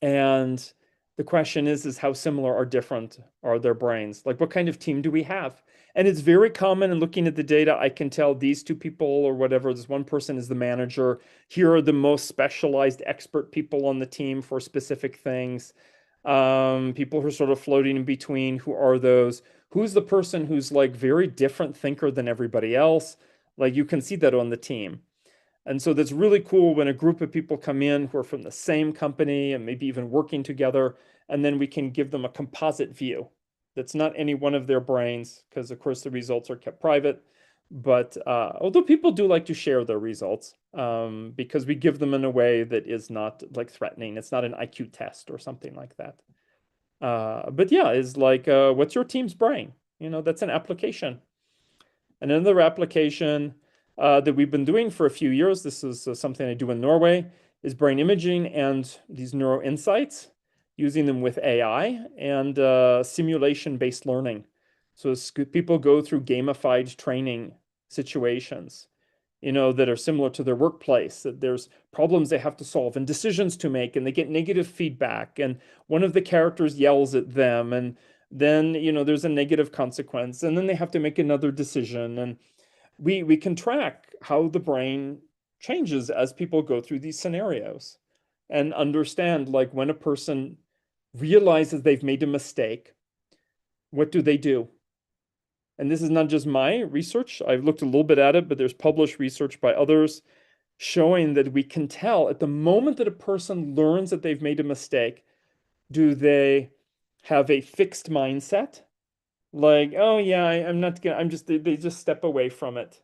the question is how similar or different are their brains? Like, what kind of team do we have? And it's very common in looking at the data. I can tell these 2 people or whatever, this one person is the manager. Here are the most specialized expert people on the team for specific things. People who are sort of floating in between. Who are those? Who's the person who's like very different thinker than everybody else? Like, you can see that on the team. And so that's really cool when a group of people come in who are from the same company and maybe even working together, and then we can give them a composite view that's not any one of their brains, because of course the results are kept private. But although people do like to share their results, because we give them in a way that is not like threatening. It's not an IQ test or something like that. But yeah, it's like, what's your team's brain? You know, that's an application. And another application that we've been doing for a few years, this is something I do in Norway, is brain imaging and these neuro insights, using them with AI and simulation-based learning. So people go through gamified training situations, you know, that are similar to their workplace, that there's problems they have to solve and decisions to make, and they get negative feedback, and one of the characters yells at them, and then, you know, there's a negative consequence, and then they have to make another decision. And we can track how the brain changes as people go through these scenarios, and understand, like, when a person realizes they've made a mistake, what do they do? And this is not just my research. I've looked a little bit at it, but there's published research by others showing that we can tell at the moment that a person learns that they've made a mistake, do they have a fixed mindset? Like, oh yeah, I'm not gonna, I'm just, they just step away from it.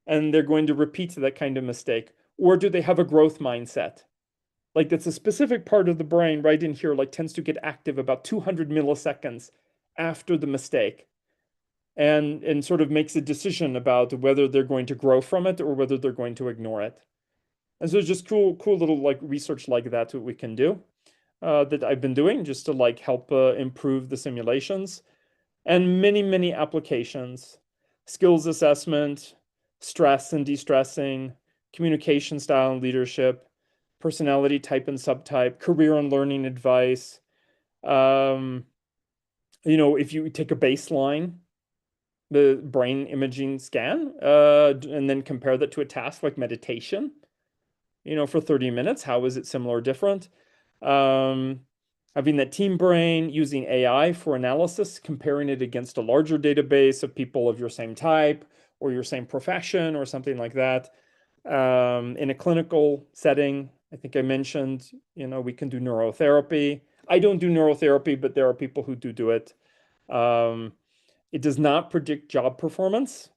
and they're going to repeat that kind of mistake? Or do they have a growth mindset? Like that's a specific part of the brain right in here, like tends to get active about 200 milliseconds after the mistake and sort of makes a decision about whether they're going to grow from it or whether they're going to ignore it. And so it's just cool little like research like that we can do that I've been doing just to like help improve the simulations and many applications, skills assessment, stress and de-stressing, communication style and leadership, personality type and subtype, career and learning advice. If you take a baseline, the brain imaging scan, and then compare that to a task like meditation, for 30 minutes, how is it similar or different? Having that team brain, using AI for analysis, comparing it against a larger database of people of your same type or your same profession or something like that. In a clinical setting, I think I mentioned, we can do neurotherapy. I don't do neurotherapy, but there are people who do it. It does not predict job performance,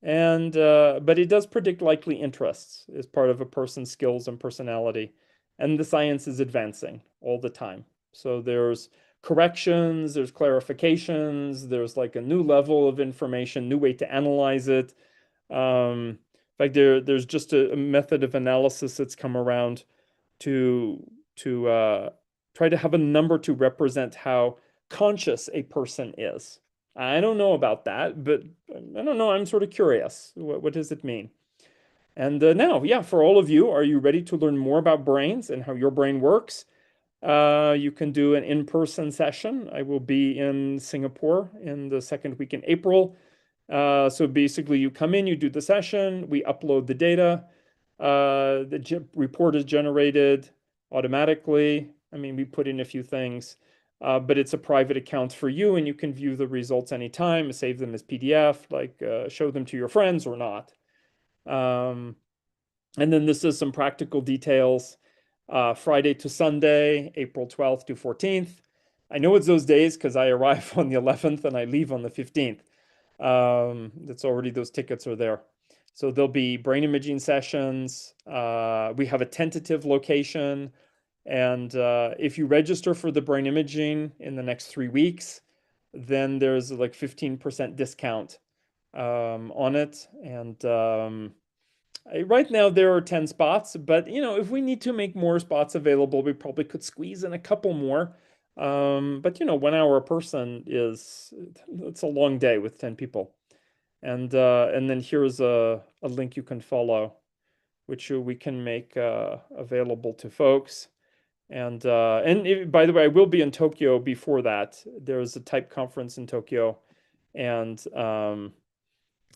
but it does predict likely interests as part of a person's skills and personality. And the science is advancing all the time. So there's corrections, there's clarifications, there's like a new level of information, new way to analyze it. In fact, there's just a method of analysis that's come around to try to have a number to represent how conscious a person is. I don't know about that, but I don't know. I'm sort of curious. What does it mean? And now, yeah, for all of you, are you ready to learn more about brains and how your brain works? You can do an in-person session. I will be in Singapore in the second week in April. So basically, you come in, you do the session, we upload the data. The report is generated automatically. I mean, we put in a few things, but it's a private account for you, and you can view the results anytime, save them as PDF, like show them to your friends or not. And then this is some practical details. Friday to Sunday, April 12th to 14th. I know it's those days because I arrive on the 11th and I leave on the 15th. That's already, those tickets are there. So there'll be brain imaging sessions. We have a tentative location. And if you register for the brain imaging in the next 3 weeks, then there's like 15% discount on it. And right now there are 10 spots, but if we need to make more spots available, we probably could squeeze in a couple more. But 1 hour a person it's a long day with 10 people. And then here's a link you can follow, which we can make available to folks. And by the way, I will be in Tokyo before that. There's a type conference in Tokyo, and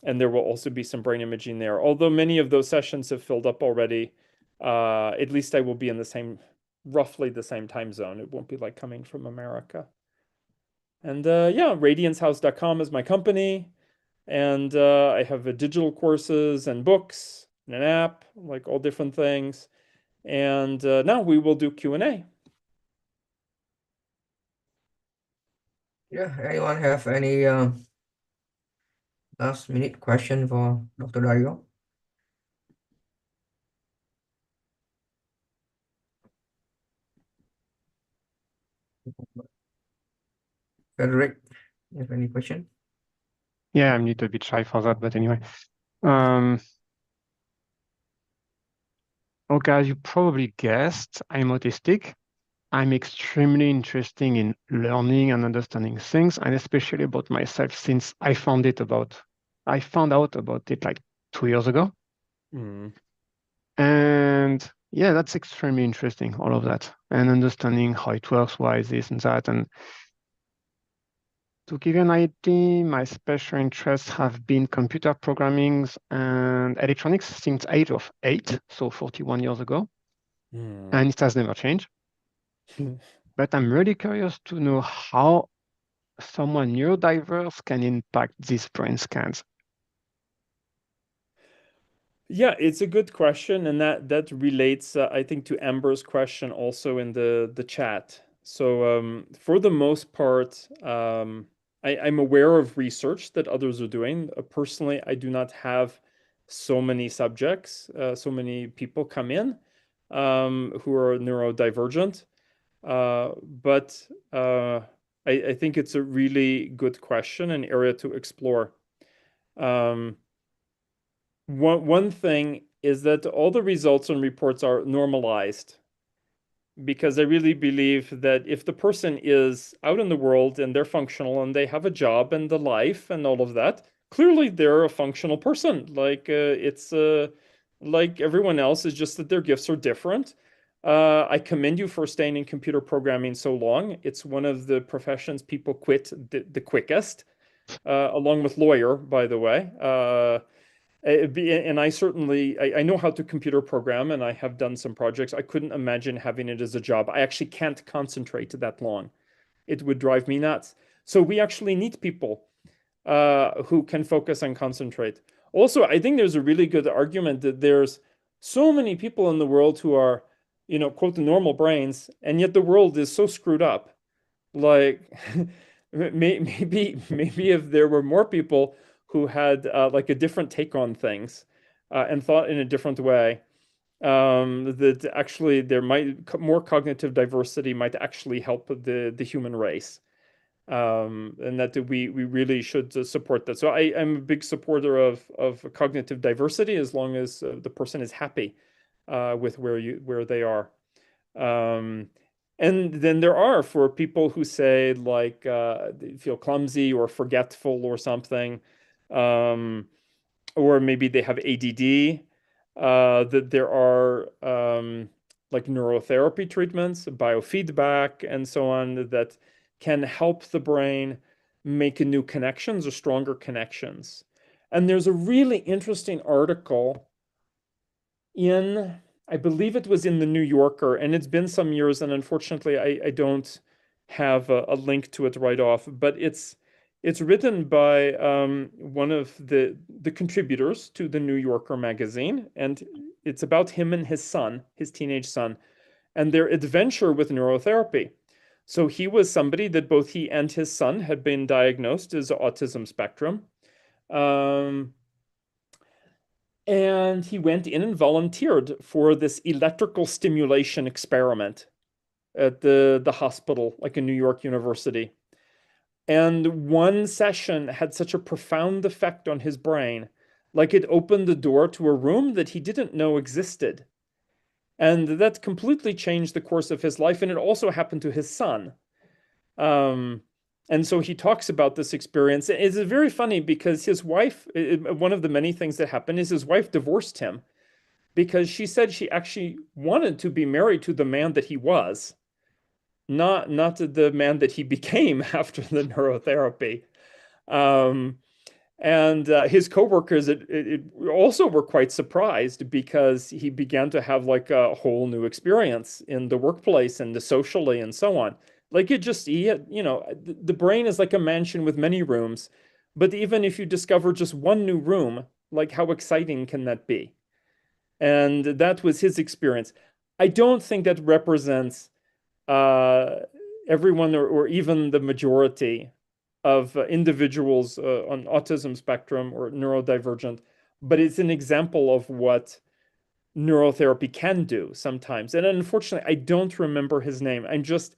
there will also be some brain imaging there. Although many of those sessions have filled up already, at least I will be in roughly the same time zone. It won't be like coming from America. And yeah, radiancehouse.com is my company. And I have digital courses and books and an app, like all different things. And now we will do Q&A. Yeah, anyone have any last minute question for Dr. Dario? Frederick, you have any question? Yeah, I'm a little bit shy for that, but anyway. Okay, as you probably guessed, I'm autistic. I'm extremely interested in learning and understanding things, and especially about myself since I found out about it like 2 years ago. Mm. And yeah, that's extremely interesting, all of that, and understanding how it works, why this and that. And to give you an idea, my special interests have been computer programming and electronics since age of 8, so 41 years ago. Mm. And it has never changed. But I'm really curious to know how someone neurodiverse can impact these brain scans. Yeah, it's a good question, and that relates, I think, to Amber's question also in the chat. So for the most part, I'm aware of research that others are doing. Personally, I do not have so many subjects, so many people come in who are neurodivergent. But I think it's a really good question, an area to explore. One thing is that all the results and reports are normalized, because I really believe that if the person is out in the world and they're functional and they have a job and the life and all of that, clearly they're a functional person. Like it's like everyone else, is just that their gifts are different. I commend you for staying in computer programming so long. It's one of the professions people quit the quickest, along with lawyer, by the way. And I certainly, I know how to computer program, and I have done some projects. I couldn't imagine having it as a job. I actually can't concentrate that long. It would drive me nuts. So we actually need people who can focus and concentrate. Also, I think there's a really good argument that there's so many people in the world who are, quote, the normal brains, and yet the world is so screwed up. Like, maybe if there were more people who had like a different take on things and thought in a different way, that actually there might more cognitive diversity might actually help the human race, and that we really should support that. So I'm a big supporter of cognitive diversity, as long as the person is happy with where they are. And then there are, for people who say, like, they feel clumsy or forgetful or something, or maybe they have ADD, that there are like neurotherapy treatments, biofeedback, and so on, that can help the brain make new connections or stronger connections. And there's a really interesting article in, I believe it was in the New Yorker, and it's been some years, and unfortunately I don't have a link to it right off, but it's written by one of the contributors to the New Yorker magazine, and it's about him and his son, his teenage son, and their adventure with neurotherapy. So he was somebody that both he and his son had been diagnosed as autism spectrum. And he went in and volunteered for this electrical stimulation experiment at the hospital, like in New York University. And one session had such a profound effect on his brain, like it opened the door to a room that he didn't know existed. And that completely changed the course of his life. And it also happened to his son. And so he talks about this experience. It's very funny because his wife, one of the many things that happened is his wife divorced him, because she said she actually wanted to be married to the man that he was, not the man that he became after the neurotherapy. And his coworkers it also were quite surprised, because he began to have like a whole new experience in the workplace and socially and so on. Like it just, he had, the brain is like a mansion with many rooms, but even if you discover just one new room, like how exciting can that be? And that was his experience. I don't think that represents everyone, or even the majority of individuals on autism spectrum or neurodivergent, but it's an example of what neurotherapy can do sometimes. And unfortunately, I don't remember his name. I'm just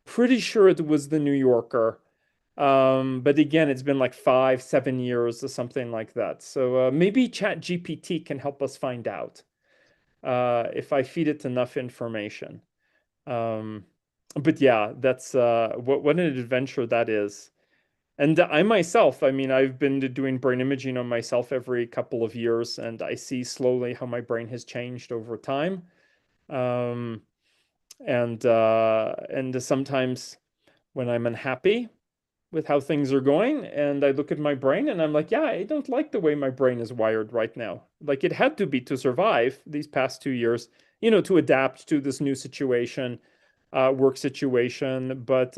pretty sure it was the New Yorker. But again, it's been like 5-7 years or something like that. So maybe ChatGPT can help us find out if I feed it enough information. But yeah, that's what an adventure that is. And I myself, I mean, I've been doing brain imaging on myself every couple of years, and I see slowly how my brain has changed over time. And sometimes when I'm unhappy with how things are going, and I look at my brain and I'm like, yeah, I don't like the way my brain is wired right now. Like it had to be to survive these past 2 years, to adapt to this new situation, work situation. But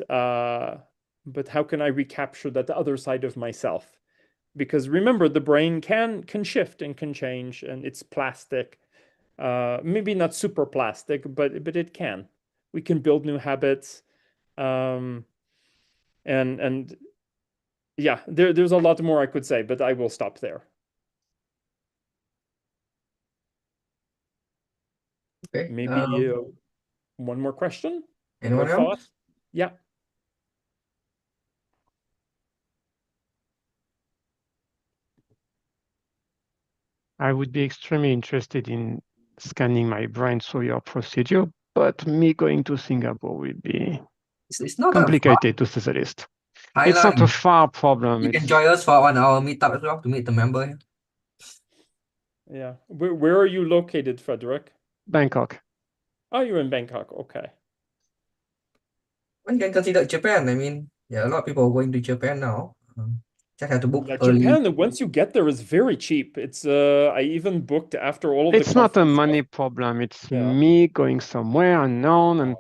how can I recapture that other side of myself? Because remember, the brain can shift and can change, and it's plastic. Maybe not super plastic, but it can. We can build new habits. And yeah, there's a lot more I could say, but I will stop there. Okay. Maybe one more question? One Anyone more thought? else? Yeah. I would be extremely interested in scanning my brain through your procedure, but me going to Singapore will be It's not that far. complicated, to say the least. It's not a Thailand. far problem. You can It's join us for on our meetup as well to meet the member here. Yeah. Where are you located, Frederick? Bangkok. Oh, you're in Bangkok. Okay. Well, you can consider Japan. I mean, yeah, a lot of people are going to Japan now. Just have to book Yeah, early. Japan, once you get there, is very cheap. It's I even booked after all of the It's not a conference money stuff. problem. It's Yeah. me going somewhere unknown, and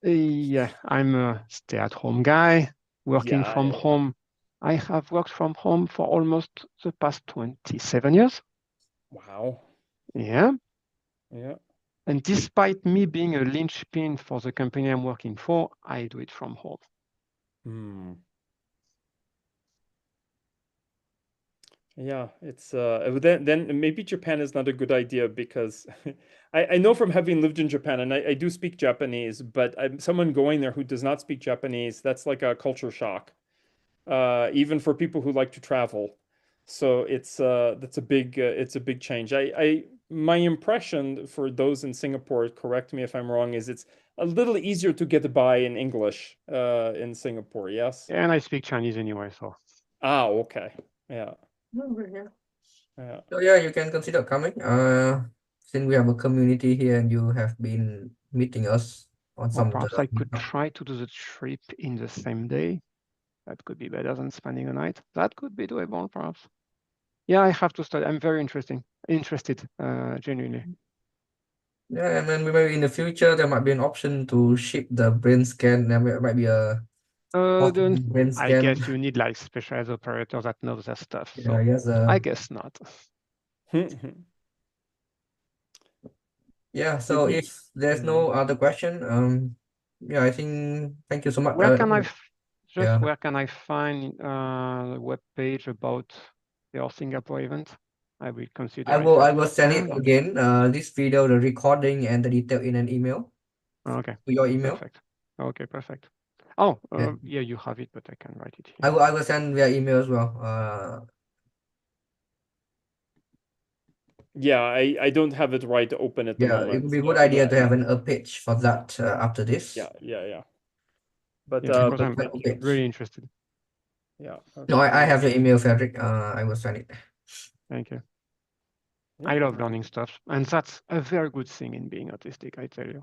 Oh, yeah, I'm a stay-at-home guy working yeah, from yeah. home. I have worked from home for almost the past 27 years. Wow. Yeah. Yeah. And despite me being a linchpin for the company I'm working for, I do it from home. Hmm. Yeah, it's then maybe Japan is not a good idea because I know from having lived in Japan, and I do speak Japanese, but someone going there who does not speak Japanese, that's like a culture shock, even for people who like to travel. So that's a big change. My impression for those in Singapore, correct me if I'm wrong, is it's a little easier to get by in English in Singapore. Yes. And I speak Chinese anyway, so. Ah, okay. Yeah. Yeah. Yeah. So yeah, you can consider coming. Since we have a community here and you have been meeting us on Or some of perhaps the I could meetup. try to do the trip in the same day. That could be better than spending a night. That could be doable, perhaps. Yeah, I have to study. I'm very interested, genuinely. Yeah, and then maybe in the future there might be an option to ship the brain scan. There might be a Then brain I scan. guess you need like specialized operators that know that stuff. Yeah, So I guess. I guess not. Yeah. So Maybe. if there's no other question, yeah, I think thank you so much. Where can I yeah. where can I find the web page about your Singapore event? I will consider I if I will send it can. again. This video, the recording and the detail in an email Okay, to your email. perfect. Okay, perfect. Oh, Yeah. yeah, you have it, but I can write it here. I will send via email as well. Yeah, I don't have it right open at the Yeah, it moment. would be a good idea to have a page for that after this. Yeah. But Yeah, because I'm thank you. really interested. Yeah. No, I Okay. have your email, Frederick. I will send it. Thank you. Yeah. I love learning stuff, and that's a very good thing in being autistic, I tell you.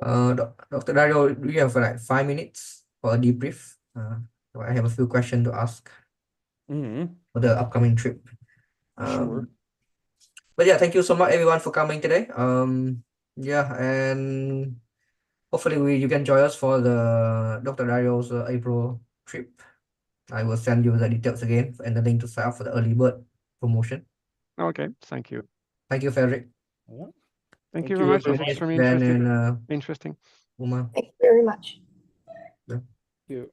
Dr. Dario, we have like 5 minutes for a debrief. So I have a few questions to ask for the upcoming trip. Sure. But yeah, thank you so much everyone for coming today. Yeah, and hopefully you can join us for the Dr. Dario's April trip. I will send you the details again and the link to sign up for the early bird promotion. Okay, thank you. Thank you, Frederick. Yeah. Thank you very much. It's Thank extremely Ben and interesting. Uma. Thank you very much. Thank you.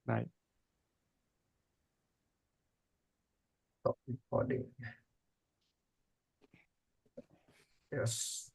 Bye. Stop recording. Yes.